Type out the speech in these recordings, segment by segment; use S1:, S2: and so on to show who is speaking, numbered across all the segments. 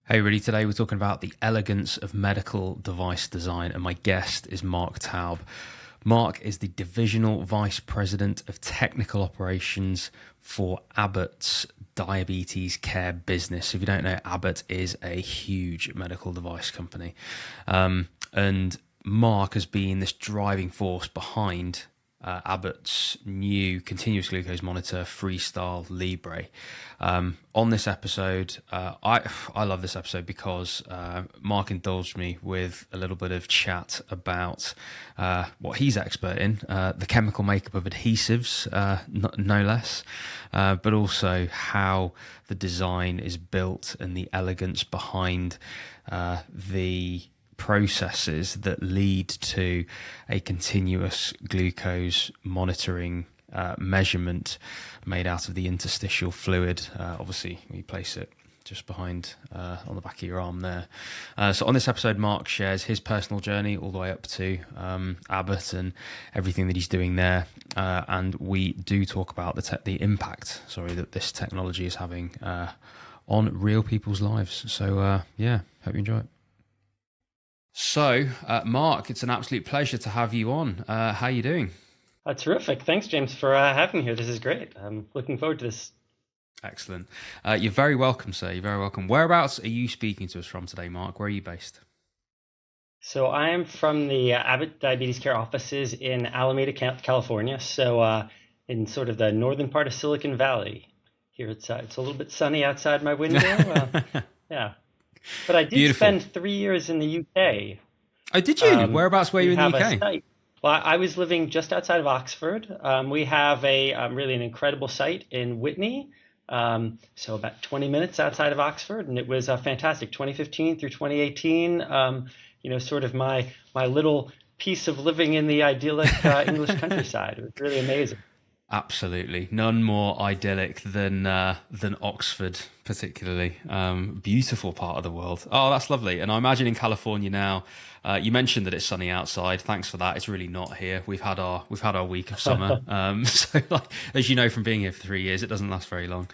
S1: Hey, really, today we're talking about the elegance of medical device design, and my guest is Marc Taub. Marc is the Divisional Vice President of Technical Operations for Abbott's diabetes care business. If you don't know, Abbott is a huge medical device company. And Marc has been this driving force behind Abbott's new continuous glucose monitor, FreeStyle Libre. On this episode, I love this episode because Marc indulged me with a little bit of chat about what he's expert in, the chemical makeup of adhesives, no less, but also how the design is built and the elegance behind the processes that lead to a continuous glucose monitoring measurement made out of the interstitial fluid. Obviously, we place it just behind on the back of your arm there. So on this episode, Marc shares his personal journey all the way up to Abbott and everything that he's doing there. And we do talk about the impact that this technology is having on real people's lives. So hope you enjoy it. So, Marc, it's an absolute pleasure to have you on. How are you doing?
S2: Terrific. Thanks, James, for having me here. This is great. I'm looking forward to this.
S1: Excellent. You're very welcome, sir. You're very welcome. Whereabouts are you speaking to us from today, Marc? Where are you based?
S2: So I am from the Abbott Diabetes Care offices in Alameda, California. So in sort of the northern part of Silicon Valley. Here it's a little bit sunny outside my window. Yeah. But I did spend 3 years in the UK.
S1: Oh, did you? Whereabouts were you in the UK?
S2: Well, I was living just outside of Oxford. We have really an incredible site in Whitney, so about 20 minutes outside of Oxford, and it was fantastic. 2015 through 2018, sort of my little piece of living in the idyllic English countryside. It was really amazing.
S1: Absolutely, none more idyllic than Oxford, particularly. Beautiful part of the world. Oh, that's lovely. And I imagine in California now. You mentioned that it's sunny outside. Thanks for that. It's really not here. We've had our week of summer. So, as you know from being here for 3 years, it doesn't last very long.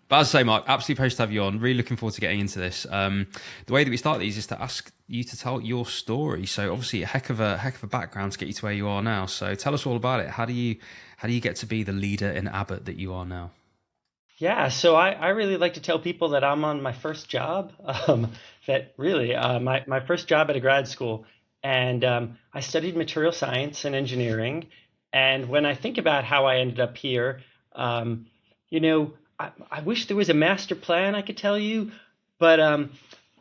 S1: But as I say, Marc, absolute pleasure to have you on. Really looking forward to getting into this. The way that we start these is to ask you to tell your story. So obviously a heck of a background to get you to where you are now. So tell us all about it. How do you get to be the leader in Abbott that you are now?
S2: Yeah, so I really like to tell people that I'm on my first job. That really my first job at a grad school, and I studied material science and engineering. And when I think about how I ended up here, I wish there was a master plan I could tell you, but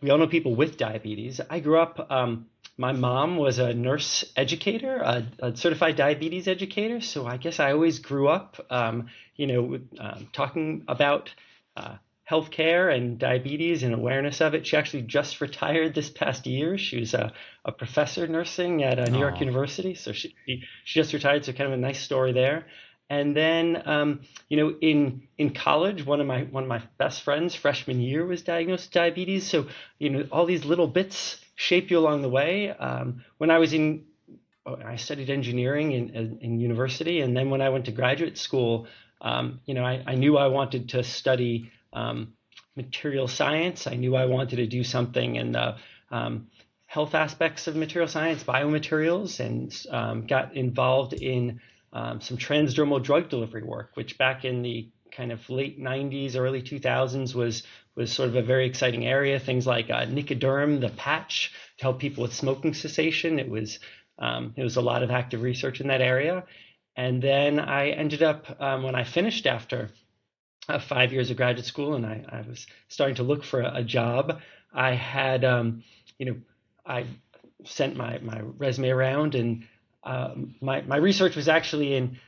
S2: we all know people with diabetes. I grew up, my mom was a nurse educator, a certified diabetes educator. So I guess I always grew up, talking about healthcare and diabetes and awareness of it. She actually just retired this past year. She was a professor nursing at New York University. So she just retired. So kind of a nice story there. And then, in college, one of my best friends, freshman year, was diagnosed with diabetes. So, all these little bits shape you along the way. When I was I studied engineering in university, and then when I went to graduate school, I knew I wanted to study material science. I knew I wanted to do something in the health aspects of material science, biomaterials, and got involved in some transdermal drug delivery work, which back in the kind of late 90s, early 2000s was sort of a very exciting area. Things like Nicoderm, the patch to help people with smoking cessation. It was a lot of active research in that area. And then I ended up, when I finished after 5 years of graduate school and I was starting to look for a job, I had, I sent my resume around, and my research was actually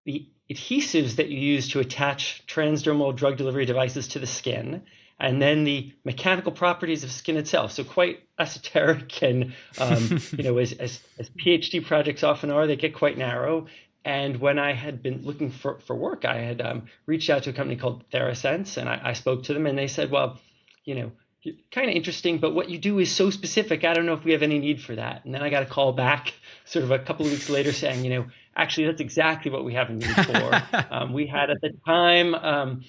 S2: the adhesives that you use to attach transdermal drug delivery devices to the skin, and then the mechanical properties of skin itself. So quite esoteric, and as PhD projects often are, they get quite narrow. And when I had been looking for work, I had reached out to a company called TheraSense, and I spoke to them, and they said, well, you're kind of interesting, but what you do is so specific, I don't know if we have any need for that. And then I got a call back sort of a couple of weeks later saying, actually, that's exactly what we have a need for. We had at the time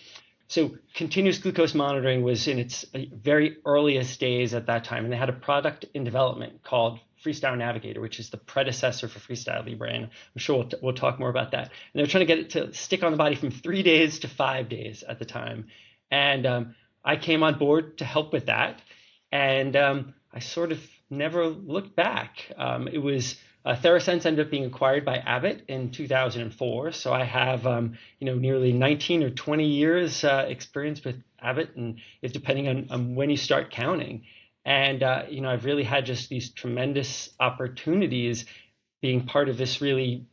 S2: So continuous glucose monitoring was in its very earliest days at that time, and they had a product in development called FreeStyle Navigator, which is the predecessor for FreeStyle Libre, and I'm sure we'll talk more about that. And they're trying to get it to stick on the body from 3 days to 5 days at the time, and I came on board to help with that, and I sort of never looked back. It was TheraSense ended up being acquired by Abbott in 2004, so I have nearly 19 or 20 years experience with Abbott, and it's depending on when you start counting. And I've really had just these tremendous opportunities being part of this really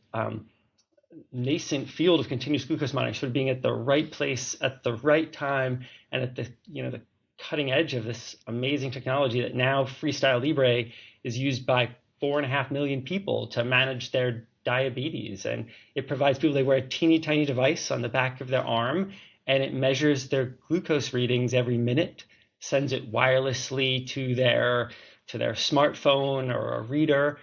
S2: nascent field of continuous glucose monitoring, sort of being at the right place at the right time, and at the the cutting edge of this amazing technology that now FreeStyle Libre is used by 4.5 million people to manage their diabetes. And it provides people, they wear a teeny tiny device on the back of their arm, and it measures their glucose readings every minute, sends it wirelessly to their smartphone or a reader,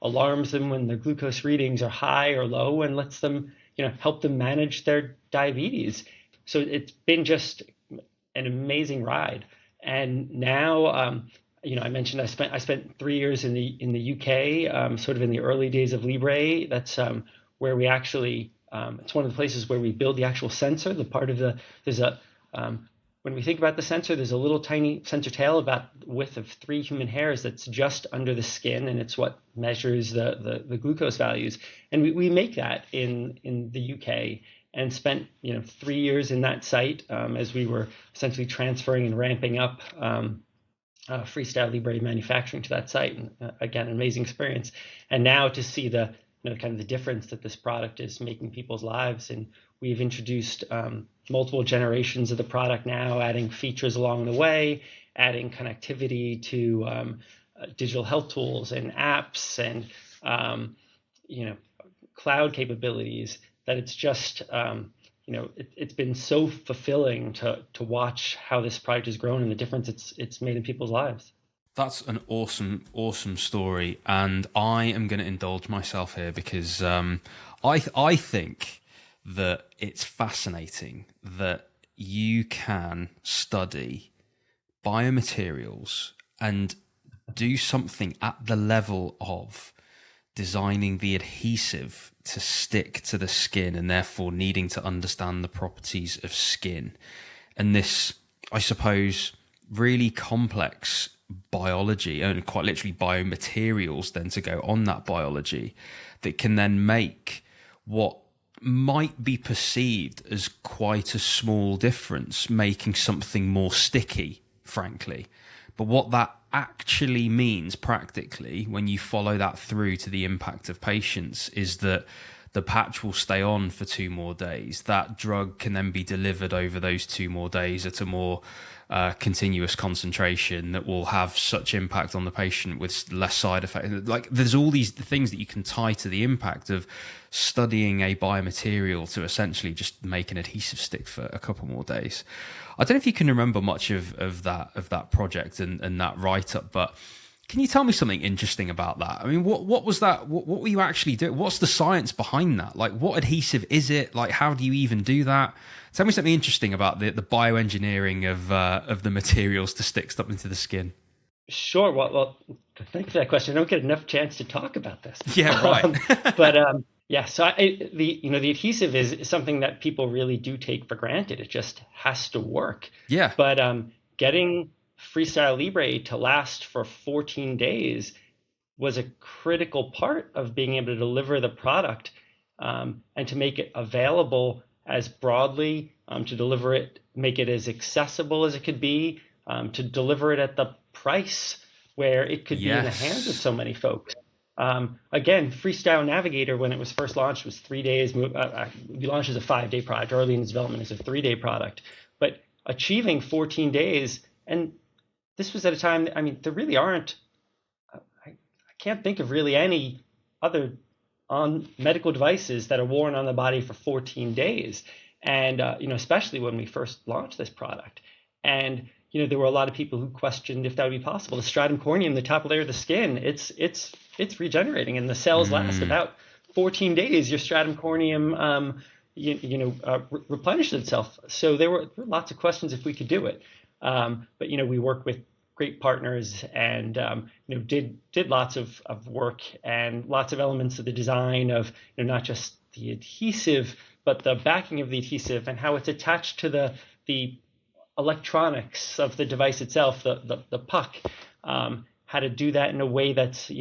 S2: alarms them when their glucose readings are high or low, and lets them help them manage their diabetes. So it's been just an amazing ride. And now I mentioned I spent 3 years in the UK, sort of in the early days of Libre. That's where we actually it's one of the places where we build the actual sensor. When we think about the sensor, there's a little tiny sensor tail about the width of 3 human hairs that's just under the skin, and it's what measures the glucose values. And we make that in the UK, and spent 3 years in that site as we were essentially transferring and ramping up FreeStyle Libre manufacturing to that site. And again, an amazing experience. And now to see the kind of the difference that this product is making people's lives. And we've introduced multiple generations of the product now, adding features along the way, adding connectivity to digital health tools and apps and cloud capabilities, that it's just it's been so fulfilling to watch how this product has grown and the difference it's made in people's lives.
S1: That's an awesome story, and I am going to indulge myself here because I think that it's fascinating that you can study biomaterials and do something at the level of designing the adhesive to stick to the skin, and therefore needing to understand the properties of skin. And this, I suppose, really complex biology, and quite literally biomaterials then to go on that biology, that can then make what might be perceived as quite a small difference, making something more sticky, frankly. But what that actually means practically, when you follow that through to the impact of patients, is that the patch will stay on for 2 more days. That drug can then be delivered over those 2 more days at a more continuous concentration that will have such impact on the patient with less side effects. Like, there's all these things that you can tie to the impact of studying a biomaterial to essentially just make an adhesive stick for a couple more days. I don't know if you can remember much of that project and that write-up, but can you tell me something interesting about that? I mean, what was that? What were you actually doing? What's the science behind that? Like, what adhesive is it? Like, how do you even do that? Tell me something interesting about the bioengineering of the materials to stick stuff into the skin.
S2: Sure. Well, thank you for that question. I don't get enough chance to talk about this.
S1: Yeah, right.
S2: Yeah. So the adhesive is something that people really do take for granted. It just has to work.
S1: Yeah.
S2: But getting FreeStyle Libre to last for 14 days was a critical part of being able to deliver the product and to make it available as broadly, to deliver it, make it as accessible as it could be, to deliver it at the price where it could be in the hands of so many folks. Again, FreeStyle Navigator, when it was first launched, was 3 days. We launched as a 5-day product. Early in its development as a 3-day product. But achieving 14 days, and this was at a time, I mean, there really aren't, I can't think of really any other on medical devices that are worn on the body for 14 days. And, especially when we first launched this product. And, there were a lot of people who questioned if that would be possible. The stratum corneum, the top layer of the skin, it's regenerating, and the cells last about 14 days. Your stratum corneum, replenish itself. So there were lots of questions if we could do it. But we work with great partners and did lots of work and lots of elements of the design of not just the adhesive, but the backing of the adhesive and how it's attached to the electronics of the device itself, the puck, how to do that in a way that's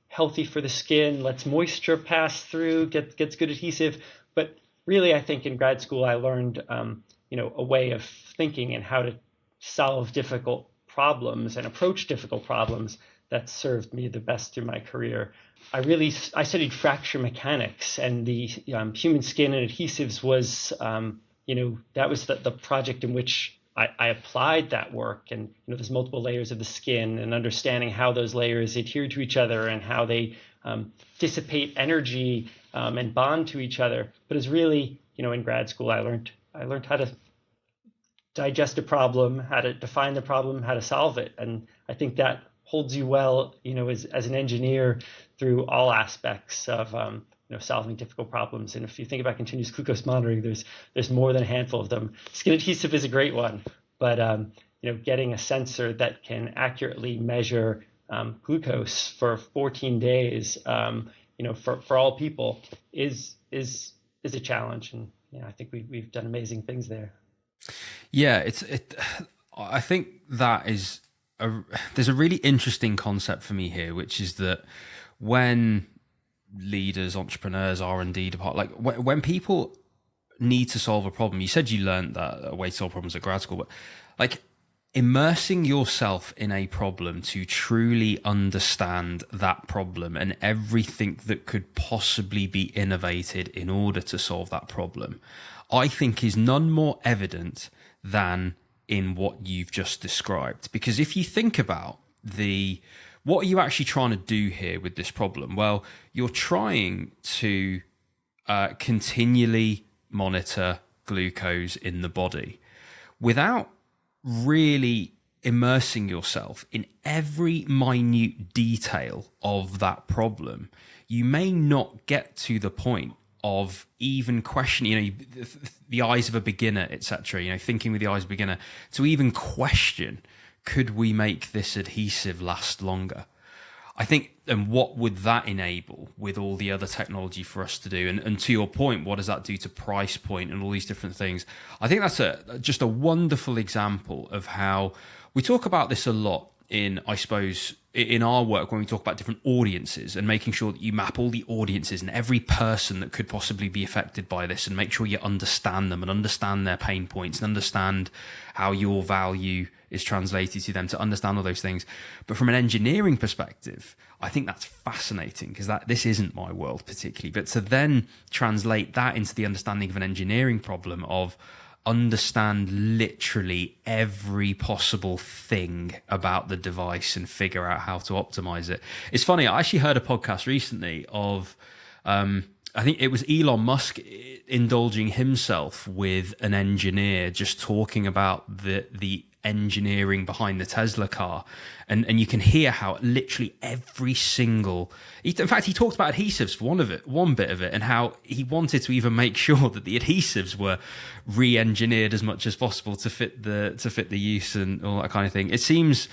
S2: healthy for the skin, lets moisture pass through, gets good adhesive. But really, I think in grad school I learned a way of thinking and how to solve difficult problems and approach difficult problems that served me the best through my career. I studied fracture mechanics, and the human skin and adhesives was that was the project in which I applied that work. And there's multiple layers of the skin, and understanding how those layers adhere to each other and how they dissipate energy and bond to each other. But it's really in grad school I learned how to digest a problem, how to define the problem, how to solve it. And I think that holds you well, as an engineer through all aspects of, solving difficult problems. And if you think about continuous glucose monitoring, there's more than a handful of them. Skin adhesive is a great one, but, getting a sensor that can accurately measure glucose for 14 days, for all people is a challenge. And, I think we've done amazing things there.
S1: Yeah, I think that is there's a really interesting concept for me here, which is that when leaders, entrepreneurs, R&D department, like when people need to solve a problem, you said you learned that a way to solve problems at grad school, but like immersing yourself in a problem to truly understand that problem and everything that could possibly be innovated in order to solve that problem, I think is none more evident than in what you've just described. Because if you think about what are you actually trying to do here with this problem? Well, you're trying to continually monitor glucose in the body without really immersing yourself in every minute detail of that problem. You may not get to the point of even questioning, the eyes of a beginner, etc. Thinking with the eyes of a beginner to even question, could we make this adhesive last longer? I think, and what would that enable with all the other technology for us to do? And to your point, what does that do to price point and all these different things? I think that's just a wonderful example of how we talk about this a lot in our work when we talk about different audiences and making sure that you map all the audiences and every person that could possibly be affected by this and make sure you understand them and understand their pain points and understand how your value is translated to them, to understand all those things. But from an engineering perspective, I think that's fascinating because this isn't my world particularly, but to then translate that into the understanding of an engineering problem of understand literally every possible thing about the device and figure out how to optimize it. It's funny, I actually heard a podcast recently of I think it was Elon Musk indulging himself with an engineer just talking about the engineering behind the Tesla car, and you can hear how literally every single, in fact he talked about adhesives for one bit of it, and how he wanted to even make sure that the adhesives were re-engineered as much as possible to fit the use and all that kind of thing. It seems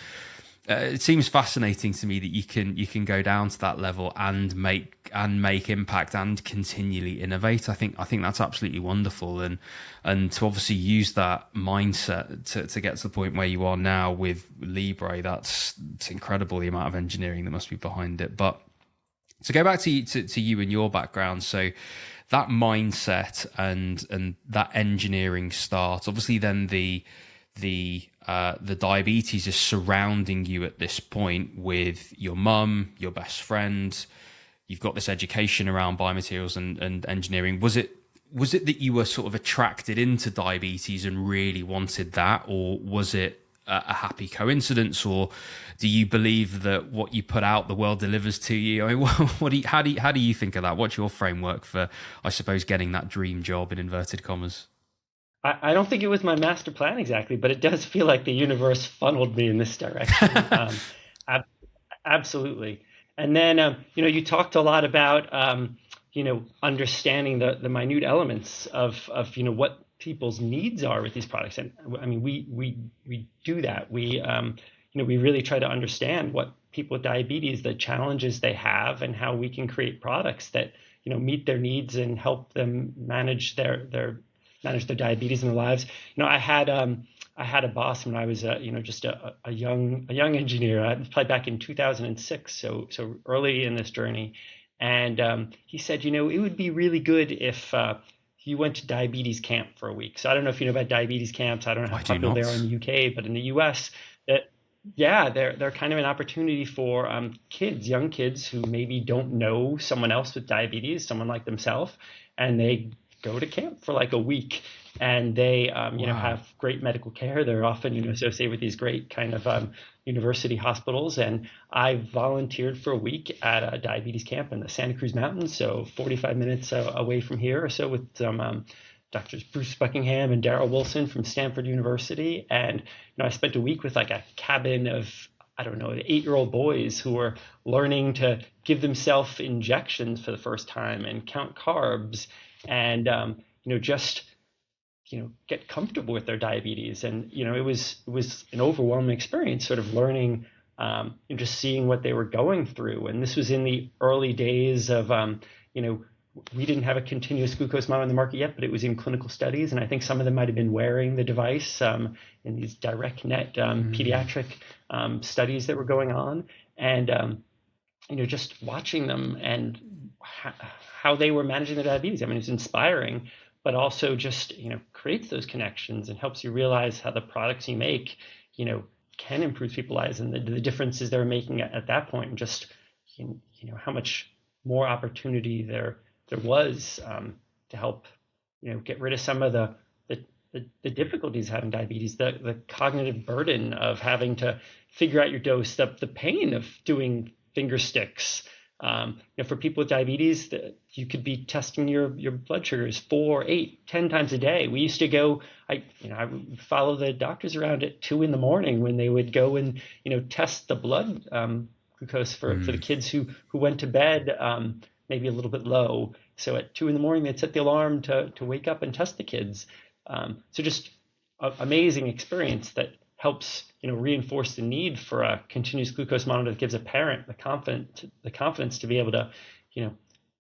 S1: fascinating to me that you can go down to that level and make impact and continually innovate. I think that's absolutely wonderful, and to obviously use that mindset to get to the point where you are now with Libre, it's incredible the amount of engineering that must be behind it. But to go back to you and your background, so that mindset and that engineering start, obviously then the diabetes is surrounding you at this point with your mum, your best friend. You've got this education around biomaterials and engineering. Was it that you were sort of attracted into diabetes and really wanted that, or was it a happy coincidence, or do you believe that what you put out, the world delivers to you? I mean, how do you think of that? What's your framework for, I suppose, getting that dream job in inverted commas?
S2: I don't think it was my master plan exactly, but it does feel like the universe funneled me in this direction. Absolutely. And then, you talked a lot about understanding the minute elements of what people's needs are with these products. And I mean, we do that. We really try to understand what people with diabetes, the challenges they have, and how we can create products that meet their needs and help them manage their diabetes in their lives. I had a boss when I was just a young engineer. I applied back in 2006, so early in this journey, and he said, it would be really good if you went to diabetes camp for a week. So I don't know if you know about diabetes camps. I don't know how popular they are in the UK, but in the US, they're kind of an opportunity for young kids who maybe don't know someone else with diabetes, someone like themselves, and they go to camp for like a week, and they have great medical care. They're often associated with these great kind of university hospitals. And I volunteered for a week at a diabetes camp in the Santa Cruz Mountains, so 45 minutes away from here or so, with some Doctors Bruce Buckingham and Darrell Wilson from Stanford University. And I spent a week with like a cabin of, I don't know, 8-year-old boys who were learning to give themselves injections for the first time and count carbs and get comfortable with their diabetes. And it was an overwhelming experience, sort of learning and just seeing what they were going through. And this was in the early days of we didn't have a continuous glucose monitor on the market yet, but it was in clinical studies, and I think some of them might have been wearing the device in these direct net pediatric studies that were going on. And just watching them and how they were managing their diabetes. I mean, it's inspiring, but also just creates those connections and helps you realize how the products you make can improve people's lives, and the differences they're making at that point, and just how much more opportunity there was to help get rid of some of the difficulties of having diabetes, the cognitive burden of having to figure out your dose, the pain of doing finger sticks. For people with diabetes, you could be testing your blood sugars 4, 8, 10 times a day. We used to go, I would follow the doctors around at 2 a.m. when they would go and test the blood glucose for the kids who went to bed maybe a little bit low. So at 2 a.m. they'd set the alarm to wake up and test the kids. So just an amazing experience that helps reinforce the need for a continuous glucose monitor that gives a parent the confidence to be able to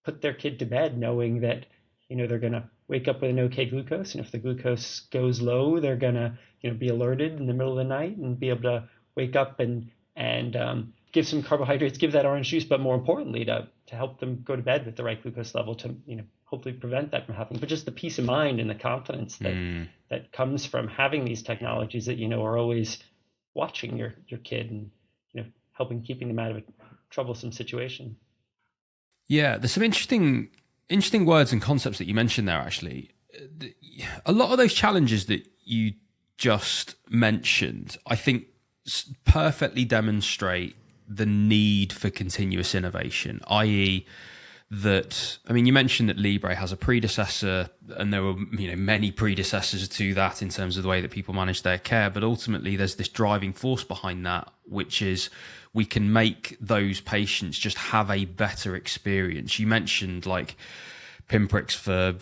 S2: put their kid to bed knowing that they're going to wake up with an okay glucose, and if the glucose goes low, they're going to be alerted in the middle of the night and be able to wake up and give some carbohydrates, give that orange juice, but more importantly to help them go to bed with the right glucose level to hopefully prevent that from happening. But just the peace of mind and the confidence that comes from having these technologies that are always watching your kid and helping keeping them out of a troublesome situation.
S1: Yeah, there's some interesting words and concepts that you mentioned there. Actually, a lot of those challenges that you just mentioned, I think, perfectly demonstrate the need for continuous innovation, i.e. that, I mean, you mentioned that Libre has a predecessor, and there were many predecessors to that in terms of the way that people manage their care, but ultimately there's this driving force behind that, which is we can make those patients just have a better experience. You mentioned like pinpricks for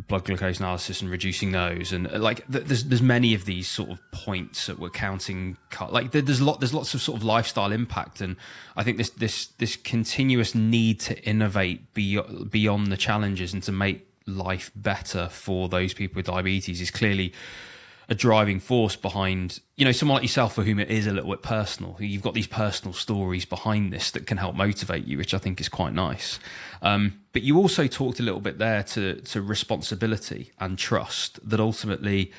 S1: blood glucose analysis and reducing those, and like there's many of these sort of points that we're counting. Like there's lots of sort of lifestyle impact, and I think this continuous need to innovate beyond the challenges and to make life better for those people with diabetes is clearly a driving force behind someone like yourself, for whom it is a little bit personal. You've got these personal stories behind this that can help motivate you, which I think is quite nice. But you also talked a little bit there to responsibility and trust, that ultimately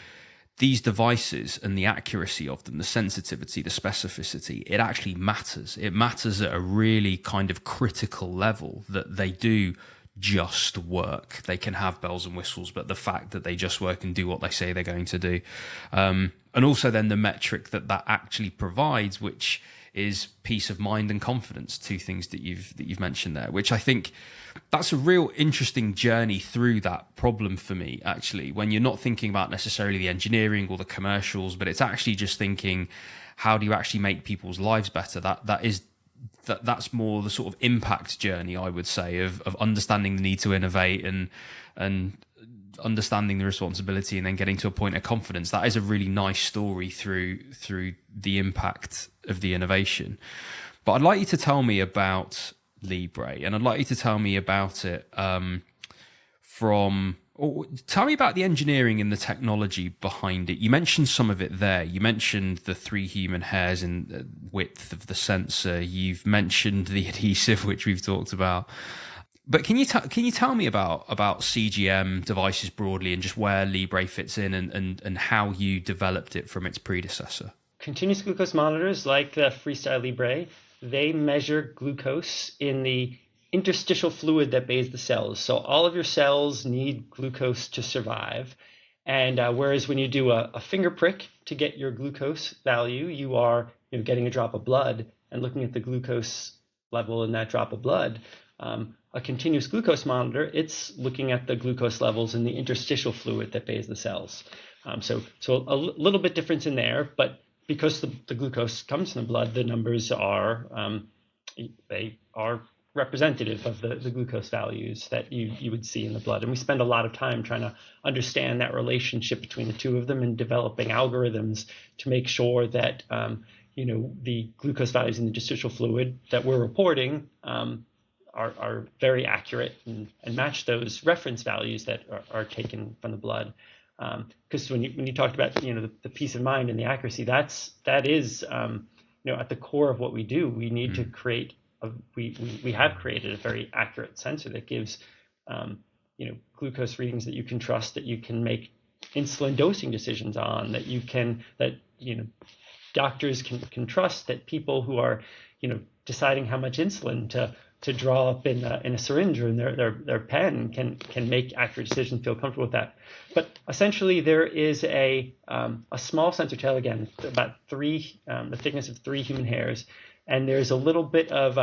S1: these devices and the accuracy of them, the sensitivity, the specificity, it actually matters. It matters at a really kind of critical level, that they do just work. They can have bells and whistles, but the fact that they just work and do what they say they're going to do. And also then the metric that actually provides, which is peace of mind and confidence, two things that you've mentioned there, which I think that's a real interesting journey through that problem for me, actually, when you're not thinking about necessarily the engineering or the commercials, but it's actually just thinking, how do you actually make people's lives better? That is that's more the sort of impact journey, I would say, of understanding the need to innovate and understanding the responsibility, and then getting to a point of confidence. That is a really nice story through the impact of the innovation. But I'd like you to tell me about Libre, and I'd like you to tell me about it tell me about the engineering and the technology behind it. You mentioned some of it there. You mentioned the 3 human hairs in the width of the sensor. You've mentioned the adhesive, which we've talked about. But can you tell me about CGM devices broadly, and just where Libre fits in, and how you developed it from its predecessor?
S2: Continuous glucose monitors like the FreeStyle Libre, they measure glucose in the interstitial fluid that bathes the cells. So all of your cells need glucose to survive. And whereas when you do a finger prick to get your glucose value, you are getting a drop of blood and looking at the glucose level in that drop of blood. A continuous glucose monitor, it's looking at the glucose levels in the interstitial fluid that bathes the cells. So a little bit difference in there, but because the glucose comes in the blood, the numbers are they are representative of the glucose values that you would see in the blood. And we spend a lot of time trying to understand that relationship between the two of them and developing algorithms to make sure that the glucose values in the interstitial fluid that we're reporting are very accurate and match those reference values that are taken from the blood. Because when you talked about the peace of mind and the accuracy, that is at the core of what we do. We need to create we have created a very accurate sensor that gives glucose readings that you can trust, that you can make insulin dosing decisions on, that doctors can trust, that people who are deciding how much insulin to draw up in a syringe or in their pen can make accurate decisions, feel comfortable with that. But essentially, there is a small sensor tail, again, about the thickness of 3 human hairs, and there's a little bit of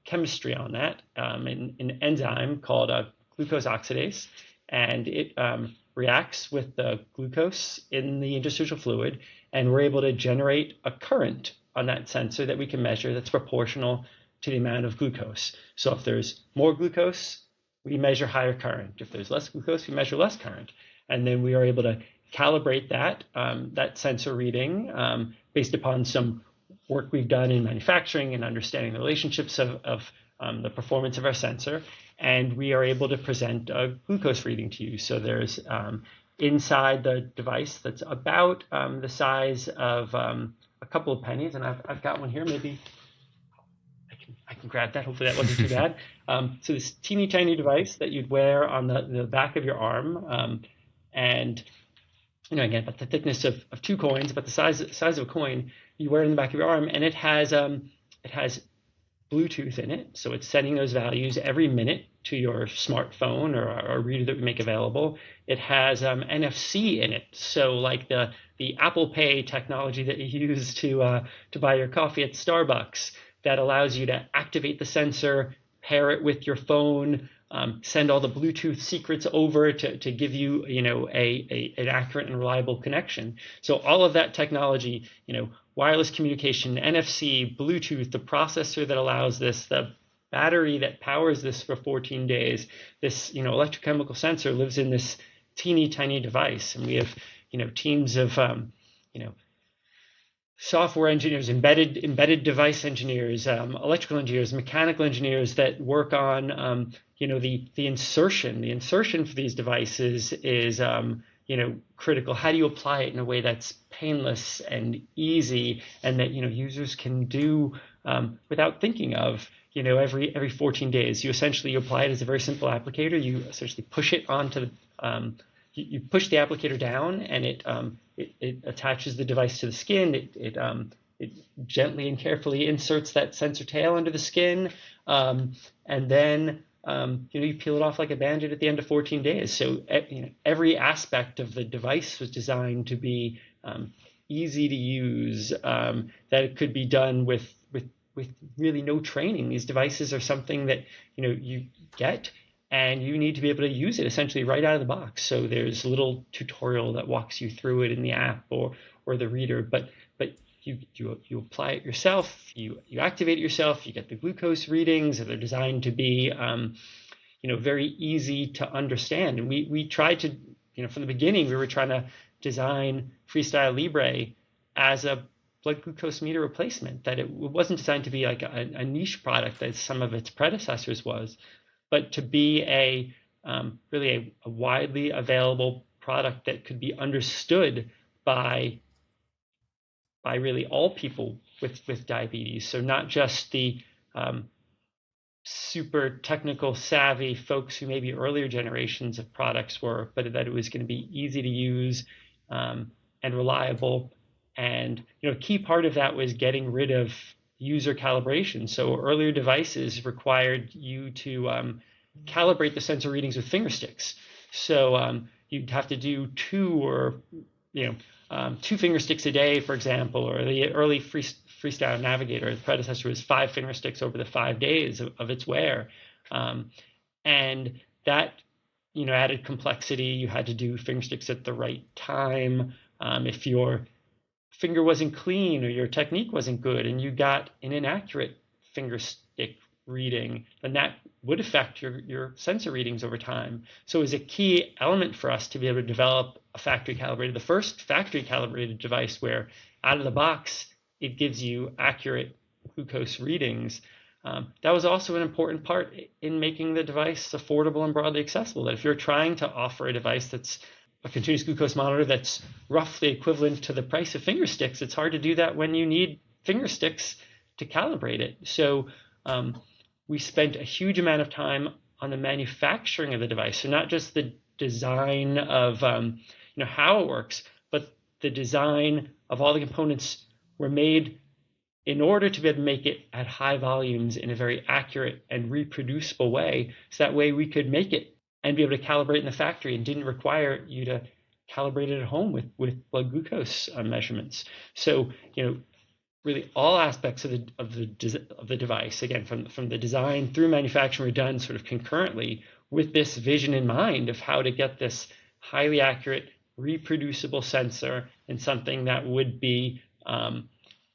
S2: chemistry on that, an enzyme called glucose oxidase, and it reacts with the glucose in the interstitial fluid, and we're able to generate a current on that sensor that we can measure that's proportional to the amount of glucose. So if there's more glucose, we measure higher current. If there's less glucose, we measure less current. And then we are able to calibrate that sensor reading based upon some work we've done in manufacturing and understanding the relationships of the performance of our sensor. And we are able to present a glucose reading to you. So there's inside the device that's about the size of a couple of pennies. And I've got one here. Maybe I can grab that. Hopefully that wasn't too bad. So this teeny tiny device that you'd wear on the back of your arm, and again, about the thickness of 2 coins, about the size of a coin, you wear it in the back of your arm, and it has Bluetooth in it, so it's sending those values every minute to your smartphone or a reader that we make available. It has NFC in it, so like the Apple Pay technology that you use to buy your coffee at Starbucks, that allows you to activate the sensor, pair it with your phone, send all the Bluetooth secrets over to give you an accurate and reliable connection. So all of that technology, wireless communication, NFC, Bluetooth, the processor that allows this, the battery that powers this for 14 days, this electrochemical sensor lives in this teeny tiny device, and we have teams of software engineers, embedded device engineers, electrical engineers, mechanical engineers that work on the insertion. The insertion for these devices is critical. How do you apply it in a way that's painless and easy, and that users can do without thinking of every 14 days? You essentially apply it as a very simple applicator. You essentially push it onto the you push the applicator down, and it attaches the device to the skin. It gently and carefully inserts that sensor tail under the skin, and then you peel it off like a Band-Aid at the end of 14 days. So every aspect of the device was designed to be easy to use, that it could be done with really no training. These devices are something that you get, and you need to be able to use it essentially right out of the box. So there's a little tutorial that walks you through it in the app or the reader, but you apply it yourself, you activate it yourself, you get the glucose readings, and they're designed to be very easy to understand. And we tried to, from the beginning, we were trying to design FreeStyle Libre as a blood glucose meter replacement, that it wasn't designed to be like a niche product as some of its predecessors was, but to be really a widely available product that could be understood by really all people with diabetes. So not just the super technical savvy folks who maybe earlier generations of products were, but that it was going to be easy to use and reliable. And a key part of that was getting rid of user calibration. So earlier devices required you to calibrate the sensor readings with finger sticks. So you'd have to do two finger sticks a day, for example, or the early FreeStyle Navigator, the predecessor, was 5 finger sticks over the 5 days of its wear. And that, added complexity. You had to do finger sticks at the right time. If your finger wasn't clean or your technique wasn't good and you got an inaccurate finger stick reading, then that would affect your sensor readings over time. So it was a key element for us to be able to develop the first factory calibrated device where out of the box, it gives you accurate glucose readings. That was also an important part in making the device affordable and broadly accessible. That if you're trying to offer a device that's a continuous glucose monitor that's roughly equivalent to the price of finger sticks, it's hard to do that when you need finger sticks to calibrate it. So we spent a huge amount of time on the manufacturing of the device. So not just the design of how it works, but the design of all the components were made in order to be able to make it at high volumes in a very accurate and reproducible way. So that way we could make it and be able to calibrate in the factory and didn't require you to calibrate it at home with blood glucose measurements. So, really all aspects of the device, again, from the design through manufacturing, were done sort of concurrently with this vision in mind of how to get this highly accurate, reproducible sensor in something that would be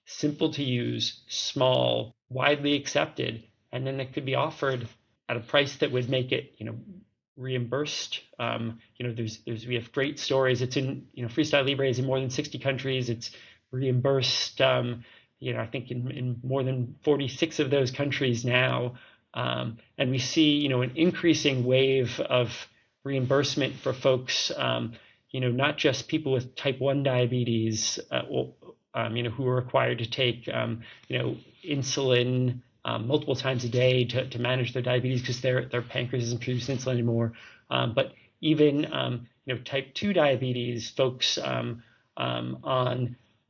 S2: simple to use, small, widely accepted, and then it could be offered at a price that would make it, reimbursed. We have great stories. It's in, FreeStyle Libre is in more than 60 countries. It's reimbursed, I think in more than 46 of those countries now. And we see, an increasing wave of reimbursement for folks, not just people with type 1 diabetes, who are required to take, insulin multiple times a day to manage their diabetes because their pancreas doesn't produce insulin anymore. But even, type 2 diabetes, folks on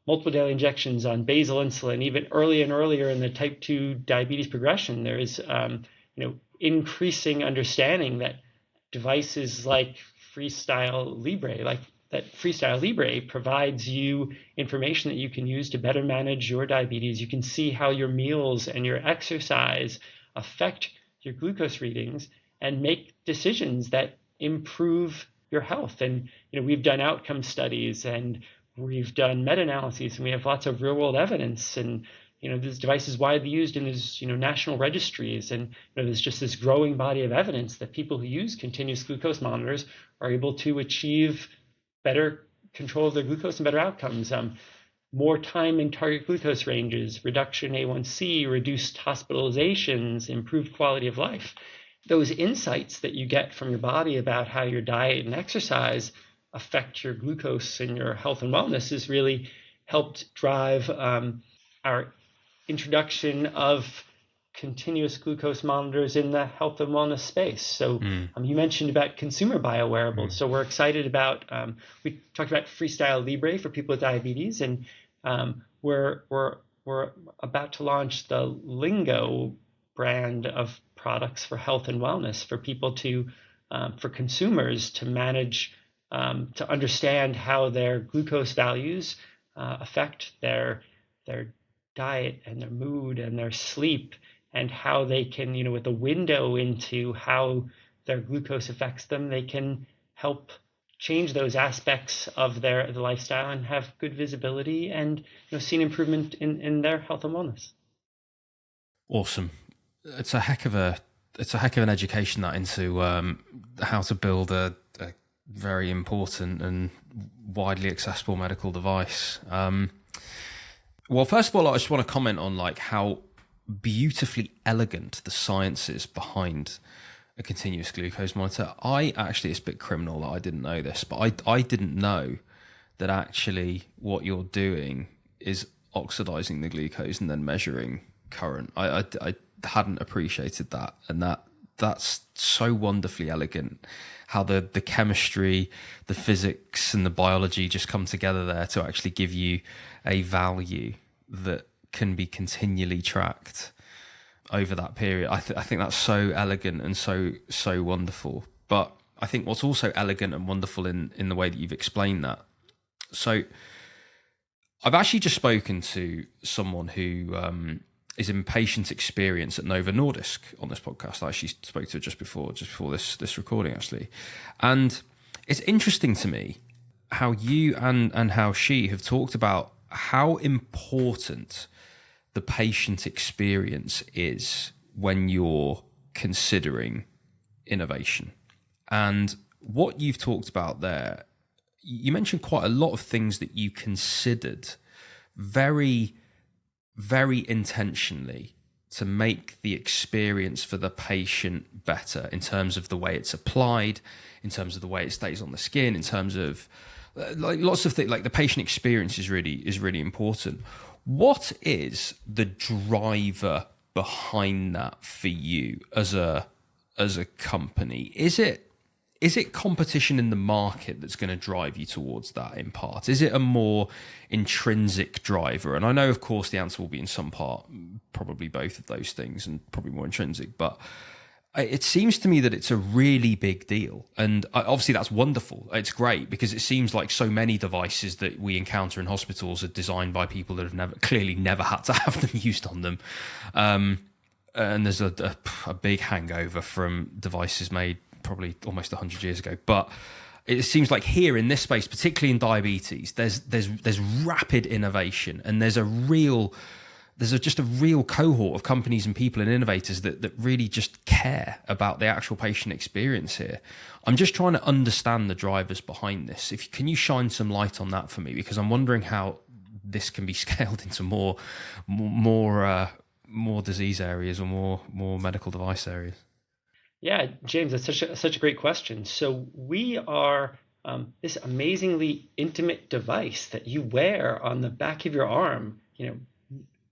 S2: multiple daily injections on basal insulin, even earlier and earlier in the type 2 diabetes progression, there is, increasing understanding that devices like FreeStyle Libre provides you information that you can use to better manage your diabetes. You can see how your meals and your exercise affect your glucose readings and make decisions that improve your health. And, we've done outcome studies and we've done meta-analyses and we have lots of real-world evidence. And, this device is widely used in these, national registries. And, there's just this growing body of evidence that people who use continuous glucose monitors are able to achieve better control of their glucose and better outcomes, more time in target glucose ranges, reduction in A1C, reduced hospitalizations, improved quality of life. Those insights that you get from your body about how your diet and exercise affect your glucose and your health and wellness has really helped drive our introduction of continuous glucose monitors in the health and wellness space. So you mentioned about consumer biowearables. So we're excited about, we talked about FreeStyle Libre for people with diabetes, and we're about to launch the Lingo brand of products for health and wellness for people to, for consumers to manage, to understand how their glucose values affect their diet and their mood and their sleep, and how they can, with a window into how their glucose affects them, they can help change those aspects of the lifestyle and have good visibility and seen improvement in their health and wellness.
S1: Awesome. It's a heck of an education that into how to build a very important and widely accessible medical device. Well, first of all, I just want to comment on like how beautifully elegant the science is behind a continuous glucose monitor. It's a bit criminal that I didn't know this, but I didn't know that actually what you're doing is oxidizing the glucose and then measuring current. I hadn't appreciated that, and that's so wonderfully elegant how the chemistry, the physics and the biology just come together there to actually give you a value that can be continually tracked over that period. I think that's so elegant and so wonderful. But I think what's also elegant and wonderful in the way that you've explained that. So I've actually just spoken to someone who is in patient experience at Novo Nordisk on this podcast. I actually spoke to her just before this recording, actually. And it's interesting to me how you and how she have talked about how important the patient experience is when you're considering innovation. And what you've talked about there, you mentioned quite a lot of things that you considered very, very intentionally to make the experience for the patient better in terms of the way it's applied, in terms of the way it stays on the skin, in terms of like lots of things. Like the patient experience is really important. What is the driver behind that for you as a company? Is it competition in the market that's going to drive you towards that in part? Is it a more intrinsic driver? And I know, of course, the answer will be in some part, probably both of those things and probably more intrinsic, but it seems to me that it's a really big deal. And obviously that's wonderful. It's great because it seems like so many devices that we encounter in hospitals are designed by people that have clearly never had to have them used on them. And there's a big hangover from devices made probably almost 100 years ago. But it seems like here in this space, particularly in diabetes, there's rapid innovation, and there's just a real cohort of companies and people and innovators that really just care about the actual patient experience here. I'm just trying to understand the drivers behind this. Can you shine some light on that for me? Because I'm wondering how this can be scaled into more disease areas or more medical device areas.
S2: Yeah, James, that's such a great question. So we are this amazingly intimate device that you wear on the back of your arm,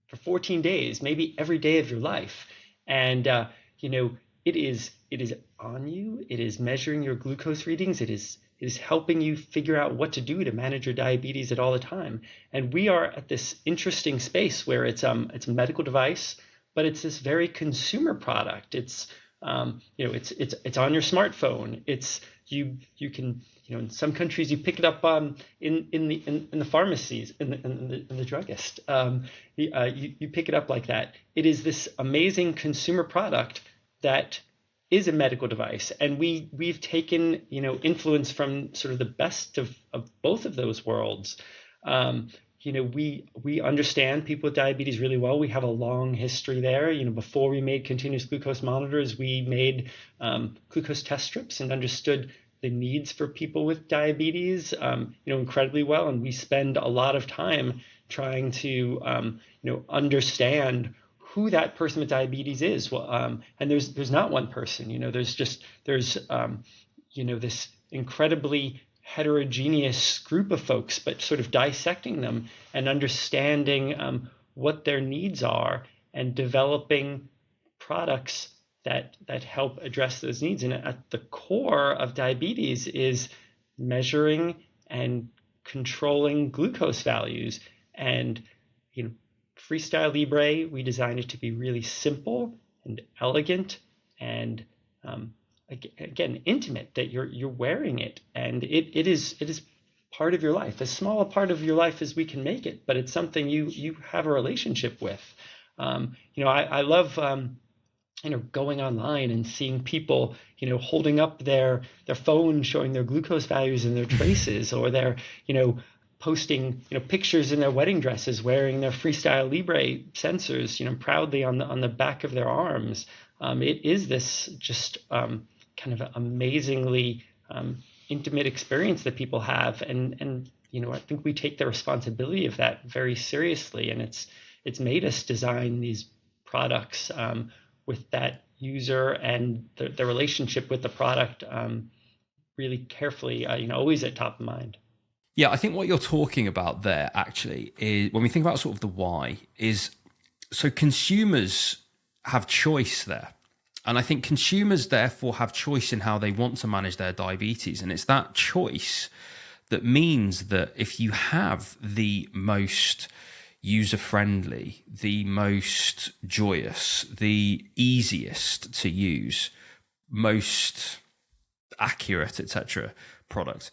S2: for 14 days, maybe every day of your life. And, it is on you. It is measuring your glucose readings. It is helping you figure out what to do to manage your diabetes at all the time. And we are at this interesting space where it's a medical device, but it's this very consumer product. It's it's on your smartphone. It's you can in some countries you pick it up in the pharmacies in the druggist. You pick it up like that. It is this amazing consumer product that is a medical device, and we've taken influence from sort of the best of both of those worlds. We understand people with diabetes really well. We have a long history there. Before we made continuous glucose monitors, we made glucose test strips and understood the needs for people with diabetes, incredibly well. And we spend a lot of time trying to, understand who that person with diabetes is. Well, and there's not one person. There's this incredibly heterogeneous group of folks, but sort of dissecting them and understanding what their needs are and developing products that help address those needs. And at the core of diabetes is measuring and controlling glucose values. And FreeStyle Libre, we designed it to be really simple and elegant and again intimate, that you're wearing it, and it is part of your life, as small a part of your life as we can make it, but it's something you have a relationship with. I love going online and seeing people, holding up their phone showing their glucose values and their traces, or they're, posting, pictures in their wedding dresses wearing their FreeStyle Libre sensors, proudly on the back of their arms. It is this just kind of amazingly intimate experience that people have, and I think we take the responsibility of that very seriously, and it's made us design these products with that user and the relationship with the product really carefully, always at top of mind.
S1: Yeah, I think what you're talking about there actually is, when we think about sort of the why, is so consumers have choice there. And I think consumers therefore have choice in how they want to manage their diabetes. And it's that choice that means that if you have the most user-friendly, the most joyous, the easiest to use, most accurate, etc. product,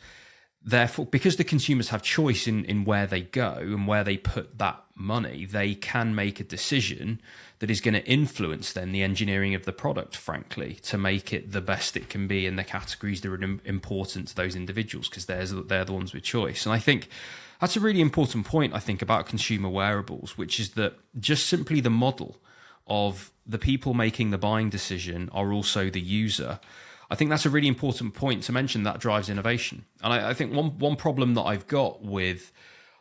S1: therefore, because the consumers have choice in where they go and where they put that money, they can make a decision that is going to influence then the engineering of the product, frankly, to make it the best it can be in the categories that are important to those individuals, because they're the ones with choice. And I think that's a really important point, I think, about consumer wearables, which is that just simply the model of the people making the buying decision are also the user. I think that's a really important point to mention. That drives innovation. And I think one problem that I've got with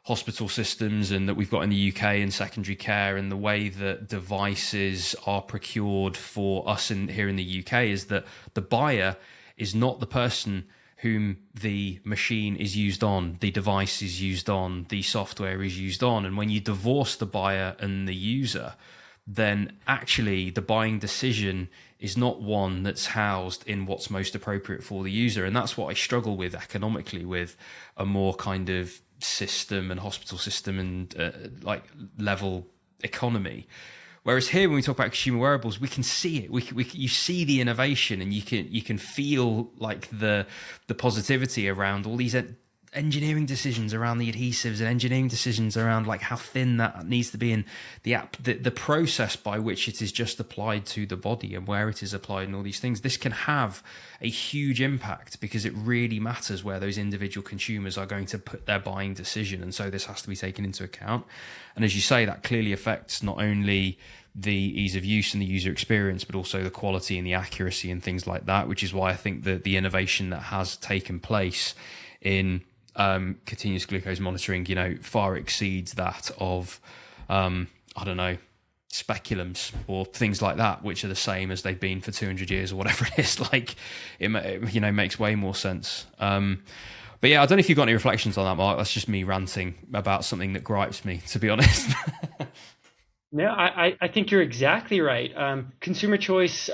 S1: hospital systems, and that we've got in the UK in secondary care, and the way that devices are procured for us here in the UK, is that the buyer is not the person whom the machine is used on, the device is used on, the software is used on. And when you divorce the buyer and the user, then actually the buying decision is not one that's housed in what's most appropriate for the user. And that's what I struggle with economically with a more kind of system and hospital system and level economy. Whereas here, when we talk about consumer wearables, we can see it. You see the innovation, and you can feel like the positivity around all these engineering decisions around the adhesives, and engineering decisions around like how thin that needs to be, in the process by which it is just applied to the body and where it is applied, and all these things. This can have a huge impact because it really matters where those individual consumers are going to put their buying decision, and so this has to be taken into account. And as you say, that clearly affects not only the ease of use and the user experience, but also the quality and the accuracy and things like that, which is why I think that the innovation that has taken place in continuous glucose monitoring, far exceeds that of, speculums or things like that, which are the same as they've been for 200 years or whatever it is. Like, it makes way more sense. But yeah, I don't know if you've got any reflections on that, Mark. That's just me ranting about something that gripes me, to be honest.
S2: No, I think you're exactly right. Consumer choice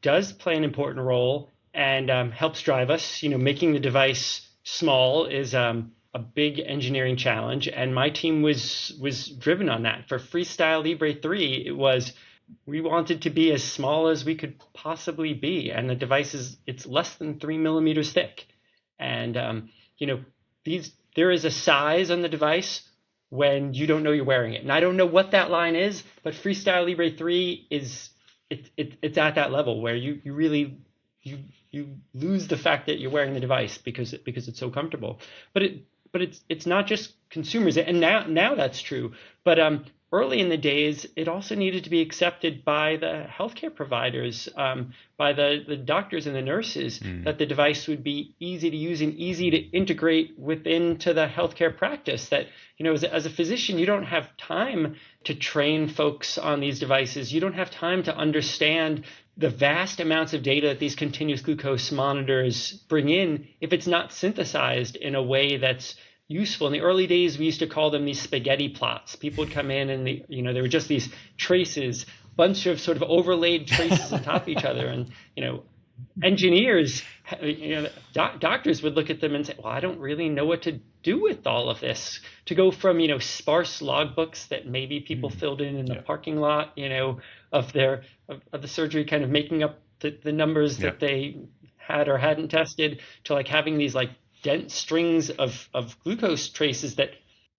S2: does play an important role and helps drive us. Making the device small is a big engineering challenge, and my team was driven on that. For FreeStyle Libre 3, we wanted to be as small as we could possibly be, and the device it's less than 3 millimeters thick. And there is a size on the device when you don't know you're wearing it, and I don't know what that line is, but FreeStyle Libre 3 it's at that level where you really lose the fact that you're wearing the device because it's so comfortable. But it's not just consumers, and now that's true. But early in the days, it also needed to be accepted by the healthcare providers, by the doctors and the nurses, that the device would be easy to use and easy to integrate into the healthcare practice. That, as a physician, you don't have time to train folks on these devices. You don't have time to understand the vast amounts of data that these continuous glucose monitors bring in if it's not synthesized in a way that's useful. In the early days, we used to call them these spaghetti plots. People would come in and they were just these traces, bunch of sort of overlaid traces on top of each other. And, engineers, doctors would look at them and say, well, I don't really know what to do with all of this. To go from, sparse logbooks that maybe people filled in the parking lot, of the surgery, kind of making up the numbers that they had or hadn't tested, to like having these like dense strings of glucose traces that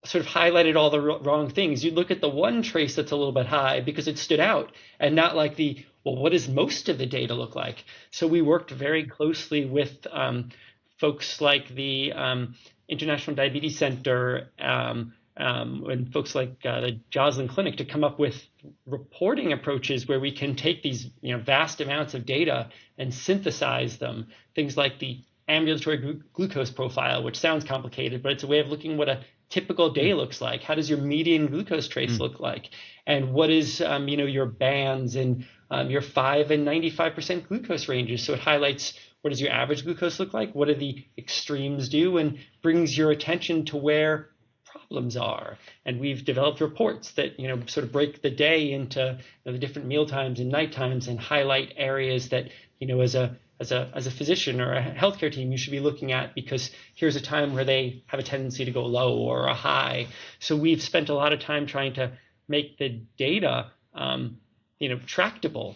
S2: sort of highlighted all the wrong things. You'd look at the one trace that's a little bit high because it stood out, and not like what does most of the data look like? So we worked very closely with folks like the International Diabetes Center and folks like the Joslin Clinic to come up with reporting approaches where we can take these vast amounts of data and synthesize them. Things like the ambulatory glucose profile, which sounds complicated, but it's a way of looking what a typical day looks like. How does your median glucose trace look like? And what is your bands and your 5 and 95% glucose ranges? So it highlights what does your average glucose look like? What do the extremes do? And brings your attention to where problems are. And we've developed reports that sort of break the day into the different meal times and night times and highlight areas that as a physician or a healthcare team you should be looking at, because here's a time where they have a tendency to go low or a high. So we've spent a lot of time trying to make the data tractable,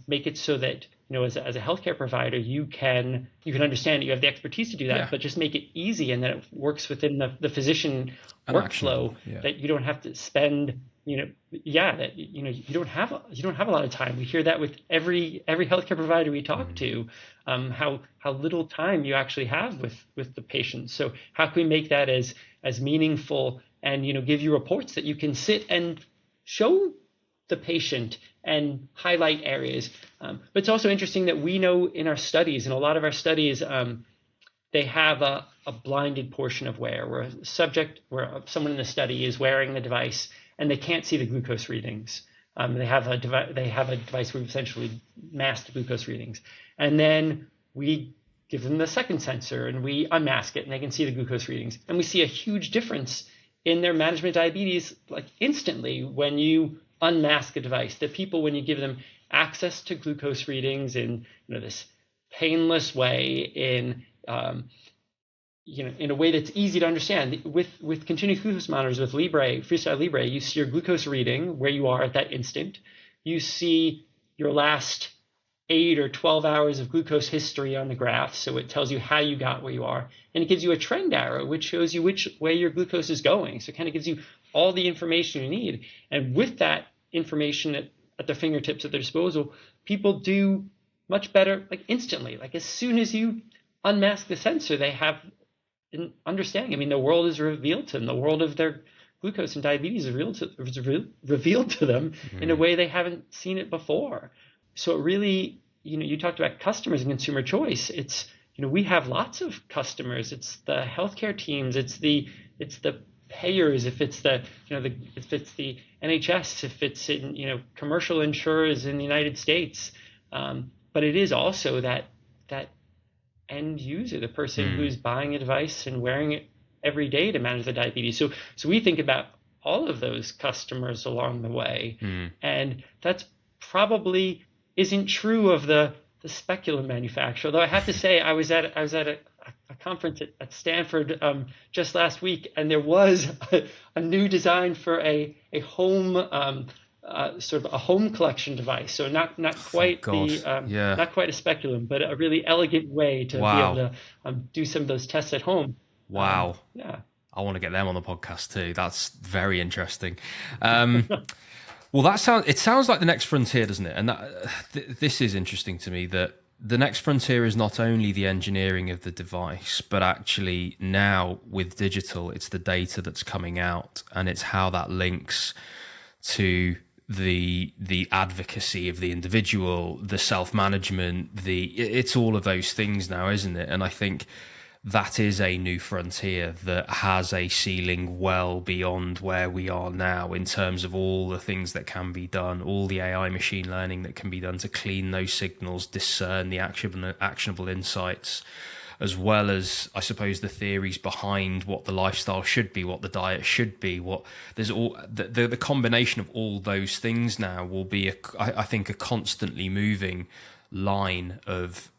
S2: make it so that as a healthcare provider you can understand it, you have the expertise to do that, but just make it easy and that it works within the physician workflow, that you don't have to spend you don't have a lot of time. We hear that with every healthcare provider we talk to, how little time you actually have with the patient. So how can we make that as meaningful and give you reports that you can sit and show the patient and highlight areas. But it's also interesting that we know in our studies, in a lot of our studies, they have a blinded portion of wear, where someone in the study is wearing the device and they can't see the glucose readings. They have a device where we essentially mask the glucose readings, and then we give them the second sensor and we unmask it and they can see the glucose readings, and we see a huge difference in their management of diabetes, like instantly when you unmask a device. That people, when you give them access to glucose readings in this painless way, in a way that's easy to understand, with continuous glucose monitors, with FreeStyle Libre, you see your glucose reading where you are at that instant. You see your last 8 or 12 hours of glucose history on the graph, so it tells you how you got where you are, and it gives you a trend arrow which shows you which way your glucose is going. So it kind of gives you all the information you need, and with that information at their fingertips, at their disposal, people do much better, like instantly. Like as soon as you unmask the sensor, they have an understanding. I mean, the world is revealed to them. The world of their glucose and diabetes is revealed to them in a way they haven't seen it before. So it really, you talked about customers and consumer choice. It's, we have lots of customers. It's the healthcare teams. It's the payers. If it's if it's the NHS, if it's in, commercial insurers in the United States. But it is also that end user, the person who's buying a device and wearing it every day to manage the diabetes. So we think about all of those customers along the way, and that's probably isn't true of the speculum manufacturer. Although I have to say, I was at a conference at Stanford just last week, and there was a new design for a home sort of a home collection device. So not quite not quite a speculum, but a really elegant way to be able to do some of those tests at home.
S1: Wow. I want to get them on the podcast too. That's very interesting. Well, it sounds like the next frontier, doesn't it? And this is interesting to me, that the next frontier is not only the engineering of the device, but actually now with digital, it's the data that's coming out, and it's how that links to the advocacy of the individual, the self-management, it's all of those things now, isn't it? And I think that is a new frontier that has a ceiling well beyond where we are now, in terms of all the things that can be done, all the AI machine learning that can be done to clean those signals, discern the actionable insights, as well as, I suppose, the theories behind what the lifestyle should be, what the diet should be. There's all the combination of all those things now will be, I think, a constantly moving line of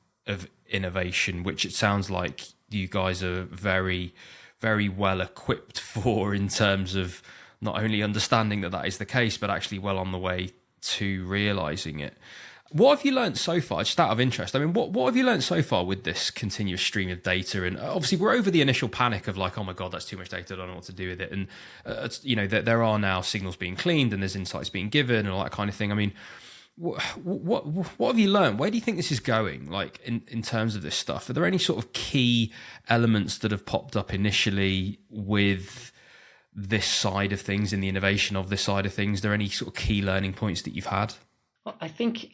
S1: innovation, which it sounds like you guys are very, very well equipped for, in terms of not only understanding that is the case, but actually well on the way to realizing it. What have you learned so far, just out of interest? I mean, what have you learned so far with this continuous stream of data? And obviously, we're over the initial panic of like, oh my God, that's too much data, I don't know what to do with it. And, there are now signals being cleaned and there's insights being given and all that kind of thing. I mean, what have you learned? Where do you think this is going, like in terms of this stuff? Are there any sort of key elements that have popped up initially with this side of things, in the innovation of this side of things? Are there any sort of key learning points that you've had?
S2: Well, I think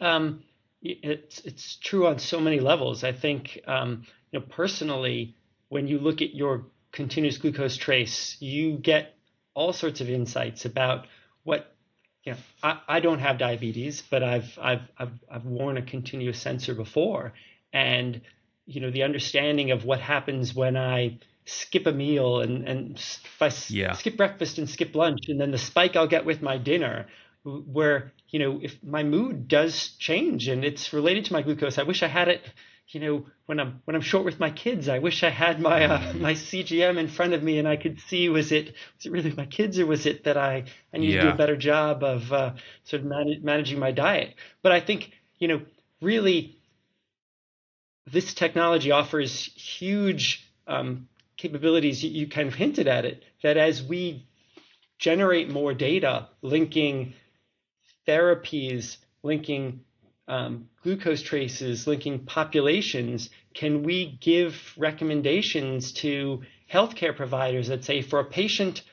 S2: it's true on so many levels. I think personally, when you look at your continuous glucose trace, you get all sorts of insights about what. I don't have diabetes, but I've worn a continuous sensor before, and the understanding of what happens when I skip a meal and if I skip breakfast and skip lunch, and then the spike I'll get with my dinner, where if my mood does change and it's related to my glucose. I wish I had it. When I'm short with my kids, I wish I had my my CGM in front of me and I could see, was it really my kids, or was it that I need to do a better job of sort of managing my diet? But I think really this technology offers huge capabilities. You kind of hinted at it, that as we generate more data linking therapies, linking glucose traces, linking populations, can we give recommendations to healthcare providers that say, for a patient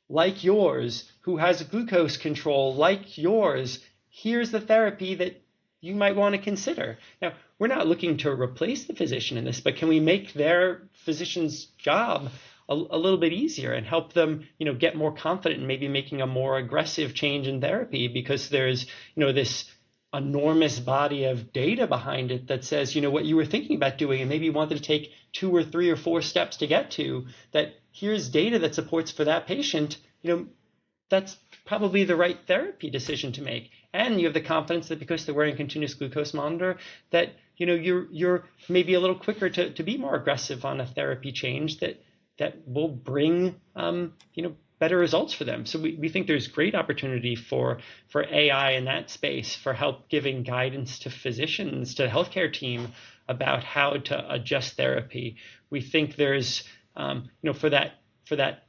S2: like yours who has glucose control like yours, here's the therapy that you might want to consider. Now, we're not looking to replace the physician in this, but can we make their physician's job a little bit easier and help them, get more confident in maybe making a more aggressive change in therapy, because there's, this enormous body of data behind it that says, what you were thinking about doing and maybe you wanted to take 2 or 3 or 4 steps to get to, that here's data that supports for that patient, that's probably the right therapy decision to make. And you have the confidence that because they're wearing a continuous glucose monitor, that, you're maybe a little quicker to be more aggressive on a therapy change that will bring, better results for them. So we think there's great opportunity for AI in that space, for help giving guidance to physicians, to the healthcare team about how to adjust therapy. We think there's, for that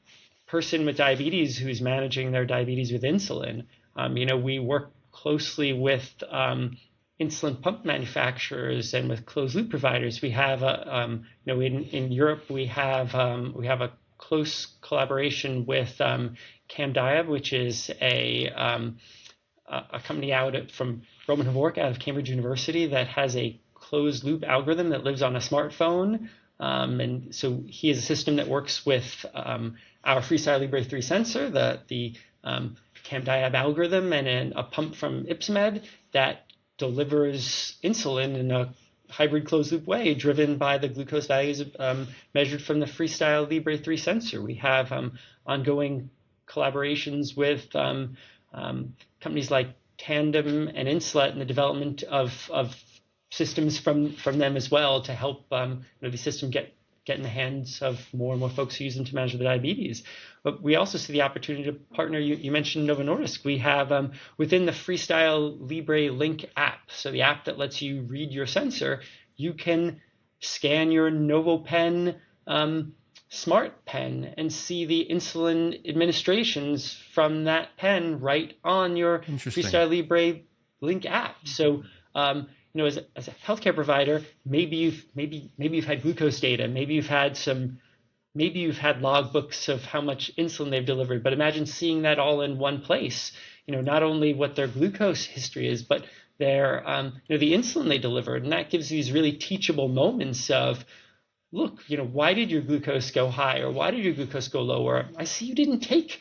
S2: person with diabetes who's managing their diabetes with insulin, we work closely with insulin pump manufacturers and with closed loop providers. We have in Europe we have a close collaboration with CamDiab, which is a company from Roman Hovork out of Cambridge University that has a closed loop algorithm that lives on a smartphone. And so he has a system that works with our FreeStyle Libre 3 sensor, the CamDiab algorithm, and a pump from Ipsomed that delivers insulin in a hybrid closed loop way, driven by the glucose values measured from the FreeStyle Libre 3 sensor. We have ongoing collaborations with companies like Tandem and Insulet in the development of systems from them as well, to help the system get in the hands of more and more folks who use them to manage their diabetes. But we also see the opportunity to partner. You mentioned Novo Nordisk. We have within the FreeStyle Libre Link app, so the app that lets you read your sensor, you can scan your NovoPen smart pen and see the insulin administrations from that pen right on your FreeStyle Libre Link app. So as a healthcare provider, maybe you've had glucose data, maybe you've had logbooks of how much insulin they've delivered, but imagine seeing that all in one place. Not only what their glucose history is, but their the insulin they delivered, and that gives these really teachable moments of, look, why did your glucose go high, or why did your glucose go lower? I see you didn't take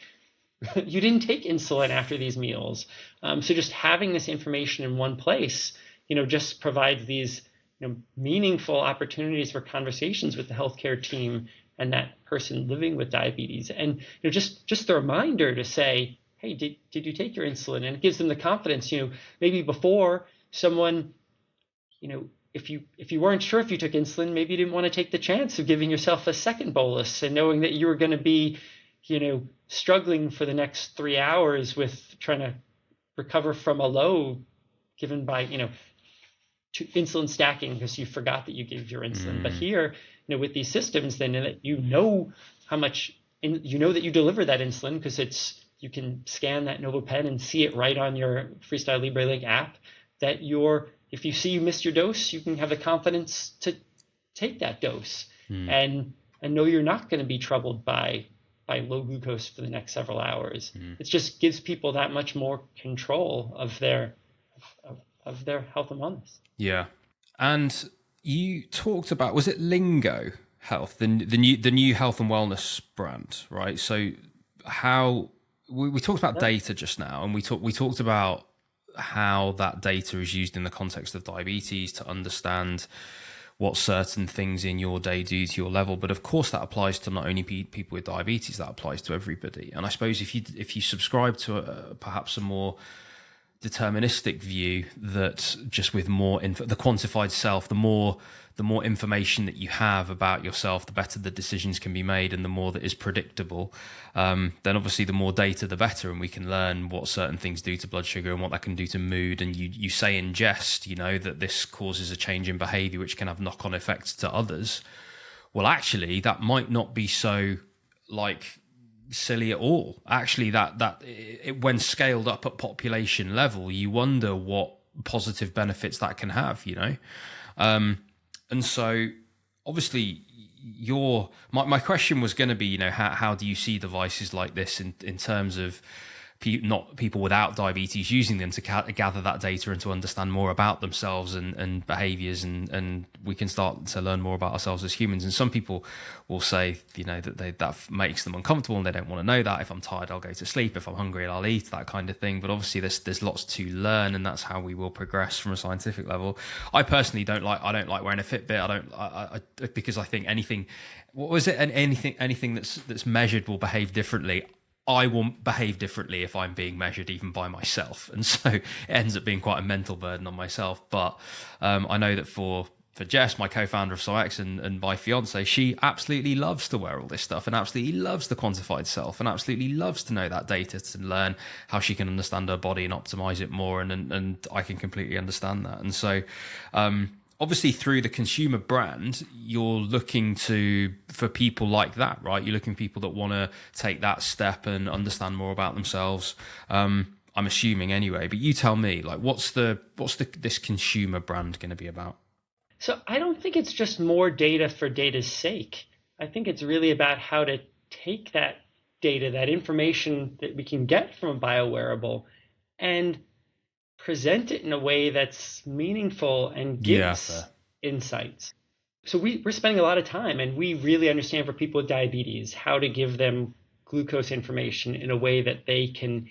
S2: insulin after these meals. So just having this information in one place, just provides these meaningful opportunities for conversations with the healthcare team and that person living with diabetes. And just the reminder to say, hey, did you take your insulin? And it gives them the confidence. Maybe before, someone, if you weren't sure if you took insulin, maybe you didn't want to take the chance of giving yourself a second bolus and knowing that you were going to be struggling for the next 3 hours with trying to recover from a low given by insulin stacking because you forgot that you gave your insulin. But here, with these systems, then you know how much, you know that you deliver that insulin because you can scan that NovoPen and see it right on your FreeStyle Libre Link app. That if you see you missed your dose, you can have the confidence to take that dose and know you're not going to be troubled by low glucose for the next several hours. It just gives people that much more control of their health and wellness.
S1: Yeah. And you talked about, was it Lingo Health, the new health and wellness brand, right? So how we talked about data just now, and we talked about how that data is used in the context of diabetes to understand what certain things in your day do to your level. But of course that applies to not only people with diabetes, that applies to everybody. And I suppose if you subscribe to perhaps a more deterministic view, that just with more the quantified self, the more information that you have about yourself, the better the decisions can be made, and the more that is predictable, then obviously the more data the better, and we can learn what certain things do to blood sugar and what that can do to mood. And you say in jest, that this causes a change in behavior which can have knock-on effects to others. Well, actually that might not be so silly at all. Actually, that when scaled up at population level, you wonder what positive benefits that can have, and so obviously my question was going to be, how do you see devices like this in terms of not people without diabetes using them to gather that data and to understand more about themselves and behaviors, and we can start to learn more about ourselves as humans. And some people will say, that makes them uncomfortable and they don't want to know that. If I'm tired, I'll go to sleep. If I'm hungry, I'll eat, that kind of thing. But obviously there's lots to learn, and that's how we will progress from a scientific level. I personally don't like wearing a Fitbit. Because I think anything that's measured will behave differently. I will behave differently if I'm being measured even by myself. And so it ends up being quite a mental burden on myself. But I know that for Jess, my co-founder of SomX, and my fiance, she absolutely loves to wear all this stuff and absolutely loves the quantified self and absolutely loves to know that data to learn how she can understand her body and optimize it more. And I can completely understand that. And so, obviously through the consumer brand, you're looking for people like that, right? You're looking for people that want to take that step and understand more about themselves. I'm assuming anyway, but you tell me, what's this consumer brand going to be about?
S2: So I don't think it's just more data for data's sake. I think it's really about how to take that data, that information that we can get from a biowearable, and present it in a way that's meaningful and gives insights. So we're spending a lot of time, and we really understand for people with diabetes how to give them glucose information in a way that they can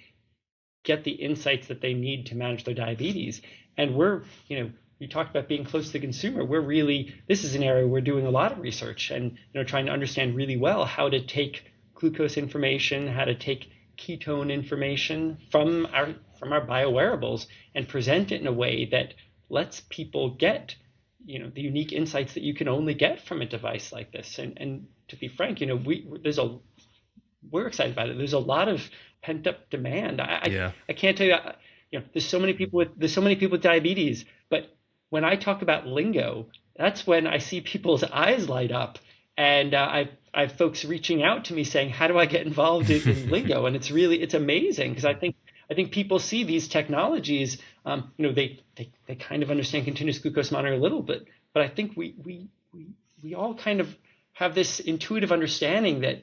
S2: get the insights that they need to manage their diabetes. And you talked about being close to the consumer. This is an area we're doing a lot of research and trying to understand really well how to take glucose information, how to take ketone information from our biowearables and present it in a way that lets people get the unique insights that you can only get from a device like this. And to be frank, we're excited about it. There's a lot of pent up demand. I can't tell you, there's so many people with diabetes, but when I talk about Lingo, that's when I see people's eyes light up. And I have folks reaching out to me saying, how do I get involved in Lingo? And it's amazing, because I think people see these technologies, they kind of understand continuous glucose monitoring a little bit, but I think we all kind of have this intuitive understanding that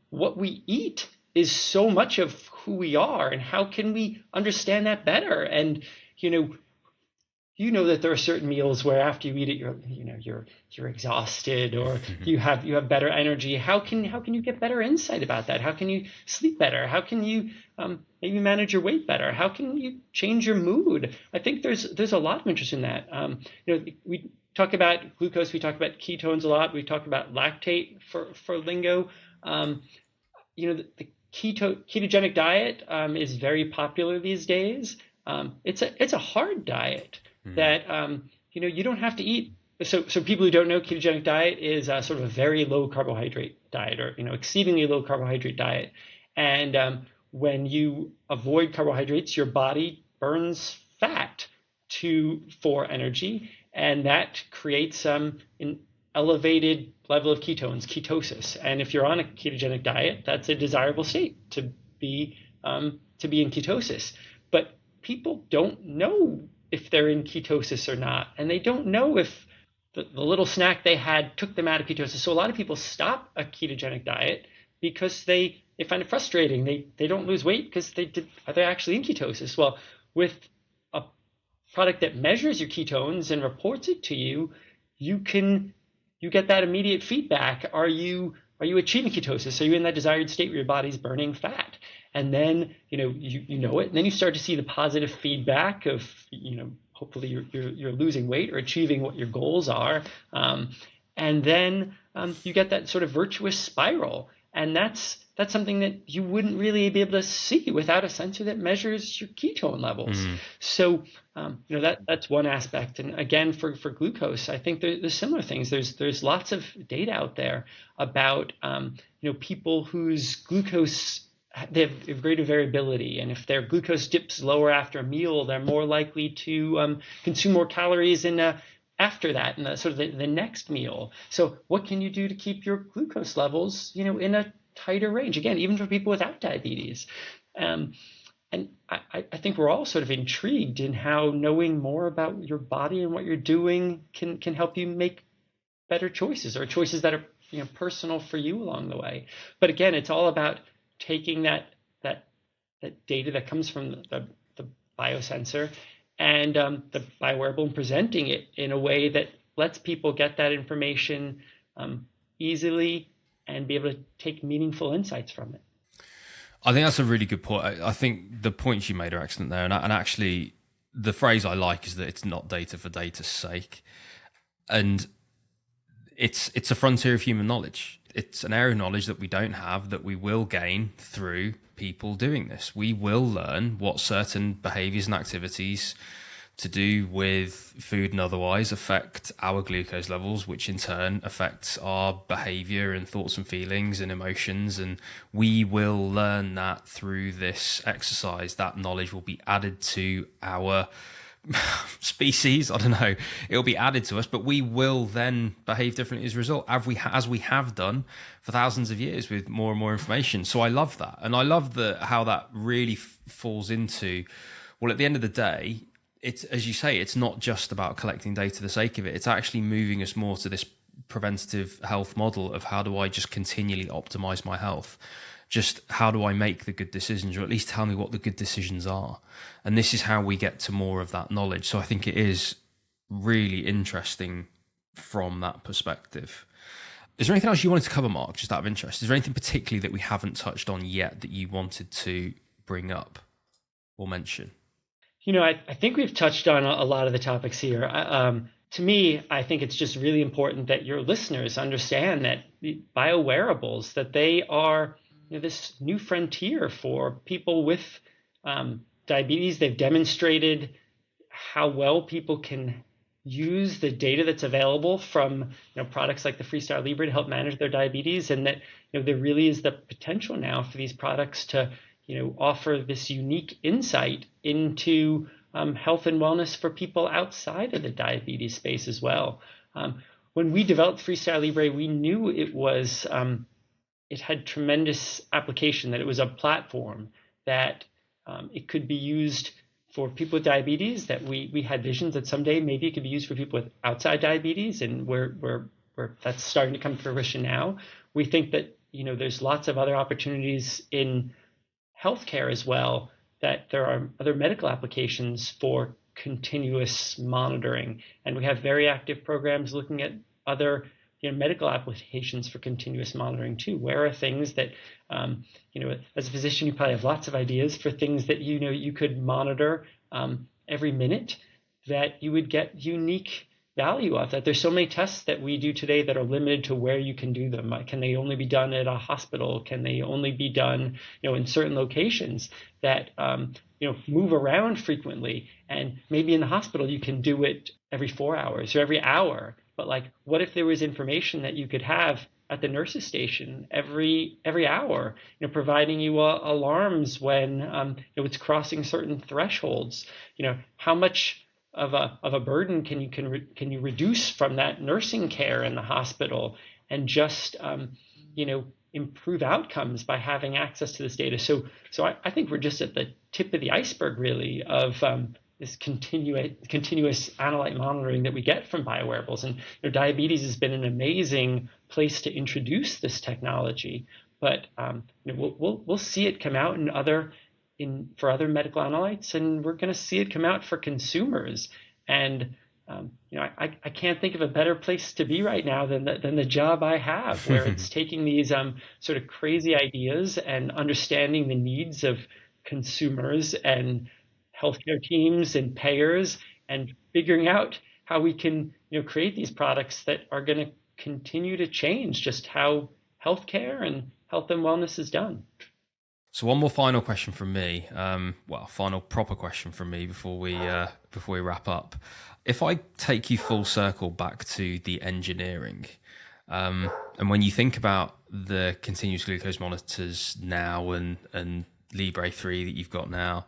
S2: what we eat is so much of who we are, and how can we understand that better? And that there are certain meals where after you eat it, you're exhausted, or you have better energy. How can you get better insight about that? How can you sleep better? How can you maybe manage your weight better? How can you change your mood? I think there's a lot of interest in that. We talk about glucose, we talk about ketones a lot. We talk about lactate for Lingo. The ketogenic diet is very popular these days. It's a hard diet that you don't have to eat. So people who don't know, ketogenic diet is sort of a very low carbohydrate diet, or exceedingly low carbohydrate diet. And when you avoid carbohydrates, your body burns fat for energy, and that creates an elevated level of ketones, ketosis. And if you're on a ketogenic diet, that's a desirable state to be in ketosis. But people don't know if they're in ketosis or not, and they don't know if the little snack they had took them out of ketosis. So a lot of people stop a ketogenic diet because they find it frustrating. They don't lose weight because are they actually in ketosis? Well, with a product that measures your ketones and reports it to you, you get that immediate feedback. Are you achieving ketosis? Are you in that desired state where your body's burning fat? And then you know it, and then you start to see the positive feedback of hopefully you're losing weight or achieving what your goals are, and then you get that sort of virtuous spiral, and that's something that you wouldn't really be able to see without a sensor that measures your ketone levels. So that's one aspect. And again, for glucose, I think there's similar things. There's lots of data out there about people whose glucose, they have greater variability, and if their glucose dips lower after a meal, they're more likely to consume more calories after that, in the next meal. So what can you do to keep your glucose levels in a tighter range, again, even for people without diabetes? And I think we're all sort of intrigued in how knowing more about your body and what you're doing can help you make better choices, or choices that are personal for you along the way. But again, it's all about taking that data that comes from the biosensor and the biowearable, and presenting it in a way that lets people get that information easily and be able to take meaningful insights from it.
S1: I think that's a really good point. I think the points you made are excellent there. And actually, the phrase I like is that it's not data for data's sake. And it's a frontier of human knowledge. It's an area of knowledge that we don't have, that we will gain through people doing this. We will learn what certain behaviors and activities to do with food and otherwise affect our glucose levels, which in turn affects our behavior and thoughts and feelings and emotions. And we will learn that through this exercise. That knowledge will be added to our species. I don't know, it'll be added to us, but we will then behave differently as a result, as we have done for thousands of years with more and more information. So I love that. And I love how that really falls into, well, at the end of the day, it's, as you say, it's not just about collecting data for the sake of it. It's actually moving us more to this preventative health model of how do I just continually optimize my health? Just how do I make the good decisions, or at least tell me what the good decisions are? And this is how we get to more of that knowledge. So I think it is really interesting from that perspective. Is there anything else you wanted to cover, Mark, just out of interest? Is there anything particularly that we haven't touched on yet that you wanted to bring up or mention?
S2: I think we've touched on a lot of the topics here. To me, I think it's just really important that your listeners understand that the biowearables, that they are this new frontier for people with diabetes. They've demonstrated how well people can use the data that's available from products like the FreeStyle Libre to help manage their diabetes, and that there really is the potential now for these products to offer this unique insight into health and wellness for people outside of the diabetes space as well. When we developed FreeStyle Libre, we knew it had tremendous application, that it was a platform that it could be used for people with diabetes, that we had visions that someday maybe it could be used for people with outside diabetes, and where that's starting to come to fruition now. We think that there's lots of other opportunities in healthcare as well, that there are other medical applications for continuous monitoring, and we have very active programs looking at other medical applications for continuous monitoring too. Where are things that, as a physician, you probably have lots of ideas for things that you could monitor every minute, that you would get unique value of. That there's so many tests that we do today that are limited to where you can do them. Can they only be done at a hospital? Can they only be done in certain locations that move around frequently? And maybe in the hospital you can do it every 4 hours or every hour. But what if there was information that you could have at the nurse's station every hour, providing you alarms when it's crossing certain thresholds? How much of a burden can you reduce from that nursing care in the hospital, and just improve outcomes by having access to this data. So I think we're just at the tip of the iceberg, really, of this continuous analyte monitoring that we get from biowearables. And diabetes has been an amazing place to introduce this technology, but we'll see it come out for other medical analytes, and we're going to see it come out for consumers. And I can't think of a better place to be right now than the job I have, where it's taking these sort of crazy ideas and understanding the needs of consumers and healthcare teams and payers, and figuring out how we can create these products that are going to continue to change just how healthcare and health and wellness is done.
S1: So one more final question from me, final proper question from me before we wrap up. If I take you full circle back to the engineering, and when you think about the continuous glucose monitors now and Libre 3 that you've got now,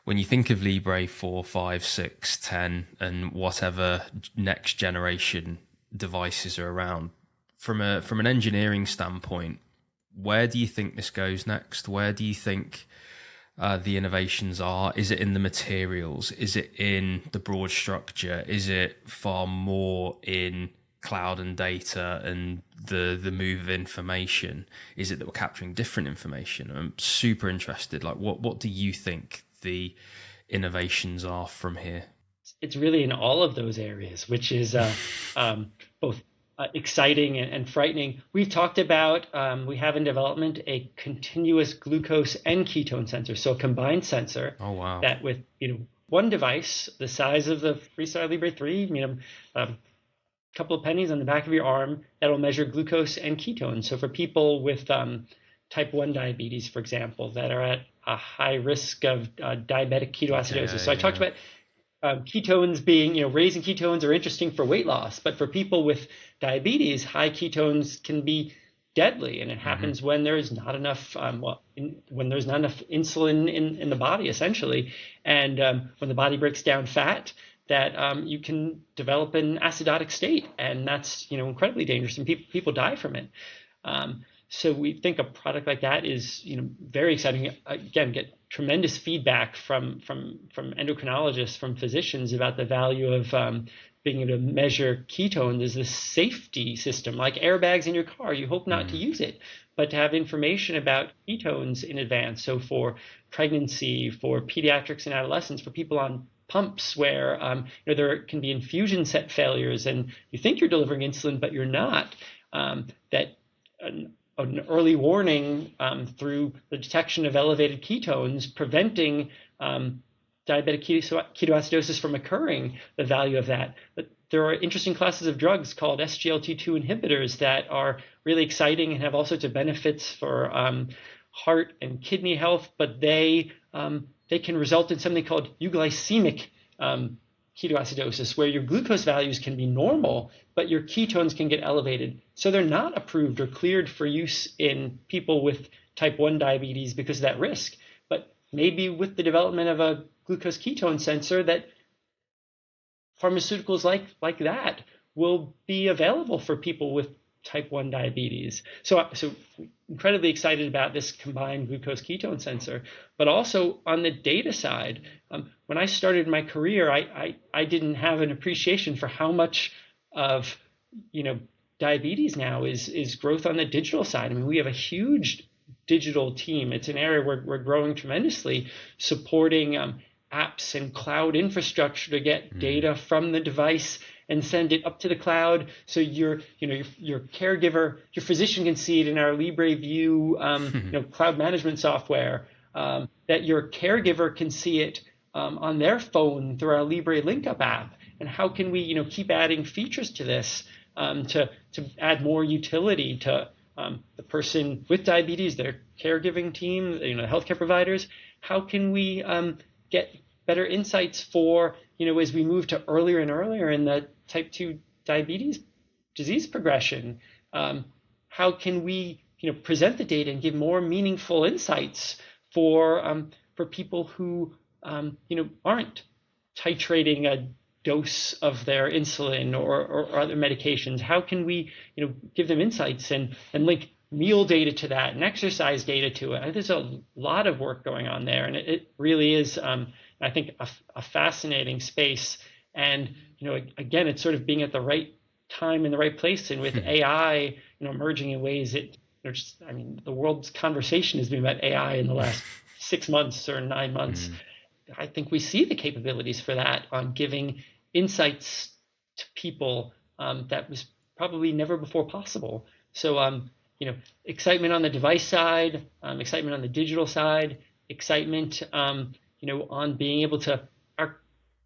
S1: when you think of Libre 4, 5, 6, 10, and whatever next generation devices are around, from an engineering standpoint, where do you think this goes next? Where do you think the innovations are? Is it in the materials? Is it in the broad structure? Is it far more in cloud and data and the move of information? Is it that we're capturing different information? I'm super interested. Like, what do you think the innovations are from here?
S2: It's really in all of those areas, which is both exciting and frightening. We've talked about, we have in development a continuous glucose and ketone sensor, so a combined sensor.
S1: Oh, wow.
S2: That with one device the size of the FreeStyle Libre 3, a couple of pennies on the back of your arm, that'll measure glucose and ketone. So for people with type 1 diabetes, for example, that are at a high risk of diabetic ketoacidosis. So I talked about ketones being, raising ketones are interesting for weight loss, but for people with diabetes, high ketones can be deadly, and it happens when there's not enough, when there's not enough insulin in the body, essentially, and when the body breaks down fat, that you can develop an acidotic state, and that's incredibly dangerous, and people die from it. So we think a product like that is very exciting. Again, get tremendous feedback from endocrinologists, from physicians, about the value of being able to measure ketones as a safety system, like airbags in your car. You hope not to use it, but to have information about ketones in advance. So for pregnancy, for pediatrics and adolescents, for people on pumps where there can be infusion set failures and you think you're delivering insulin, but you're not, that an early warning through the detection of elevated ketones, preventing diabetic ketoacidosis from occurring, the value of that. But there are interesting classes of drugs called SGLT2 inhibitors that are really exciting and have all sorts of benefits for heart and kidney health, but they can result in something called euglycemic ketoacidosis, where your glucose values can be normal, but your ketones can get elevated. So they're not approved or cleared for use in people with type 1 diabetes because of that risk. But maybe with the development of a glucose ketone sensor, that pharmaceuticals like that will be available for people with type 1 diabetes. So incredibly excited about this combined glucose ketone sensor, but also on the data side. When I started my career, I didn't have an appreciation for how much of diabetes now is growth on the digital side. I mean, we have a huge digital team. It's an area where we're growing tremendously, supporting apps and cloud infrastructure to get data from the device and send it up to the cloud, so your caregiver, your physician can see it in our Libre View cloud management software, that your caregiver can see it on their phone through our Libre Link Up app. And how can we keep adding features to this to add more utility to the person with diabetes, their caregiving team, the healthcare providers? How can we get better insights for as we move to earlier and earlier in the type 2 diabetes disease progression? How can we present the data and give more meaningful insights for people who aren't titrating a dose of their insulin or other medications? How can we, give them insights and link meal data to that and exercise data to it? There's a lot of work going on there, and it really is, I think, a fascinating space. And again, it's sort of being at the right time in the right place, and with AI, emerging in ways that the world's conversation has been about AI in the last 6 months or 9 months. I think we see the capabilities for that on giving insights to people that was probably never before possible. So, excitement on the device side, excitement on the digital side, excitement, on being able to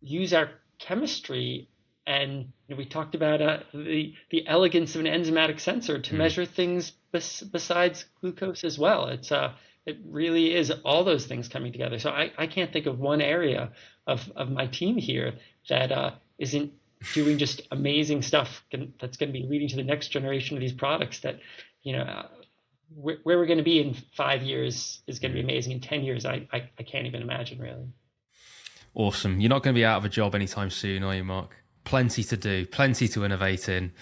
S2: use our chemistry. And we talked about the elegance of an enzymatic sensor to measure things besides glucose as well. It really is all those things coming together. So I can't think of one area of my team here that isn't doing just amazing stuff that's going to be leading to the next generation of these products that, where we're going to be in 5 years is going to be amazing. In 10 years, I can't even imagine, really.
S1: Awesome. You're not going to be out of a job anytime soon, are you, Marc? Plenty to do, plenty to innovate in.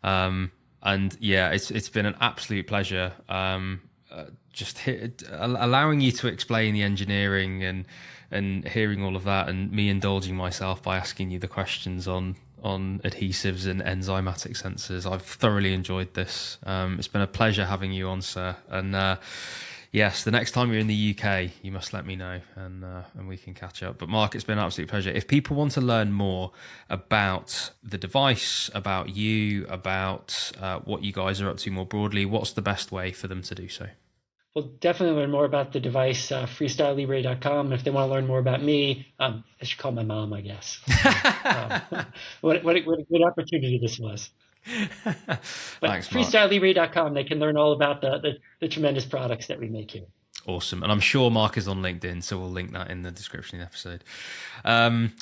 S1: And yeah, it's been an absolute pleasure allowing you to explain the engineering and hearing all of that, and me indulging myself by asking you the questions on adhesives and enzymatic sensors. I've thoroughly enjoyed this. It's been a pleasure having you on, sir. And yes, the next time you're in the UK, you must let me know, and we can catch up. But Marc, it's been an absolute pleasure. If people want to learn more about the device, about you, about what you guys are up to more broadly, what's the best way for them to do so?
S2: Well, definitely learn more about the device, FreeStyleLibre.com. If they want to learn more about me, I should call my mom, I guess. What a good opportunity this was. But
S1: Thanks,
S2: FreeStyleLibre.com, they can learn all about the tremendous products that we make here.
S1: Awesome. And I'm sure Marc is on LinkedIn, so we'll link that in the description of the episode.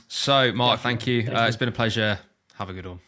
S1: So, Marc, thank you. It's been a pleasure. Have a good one.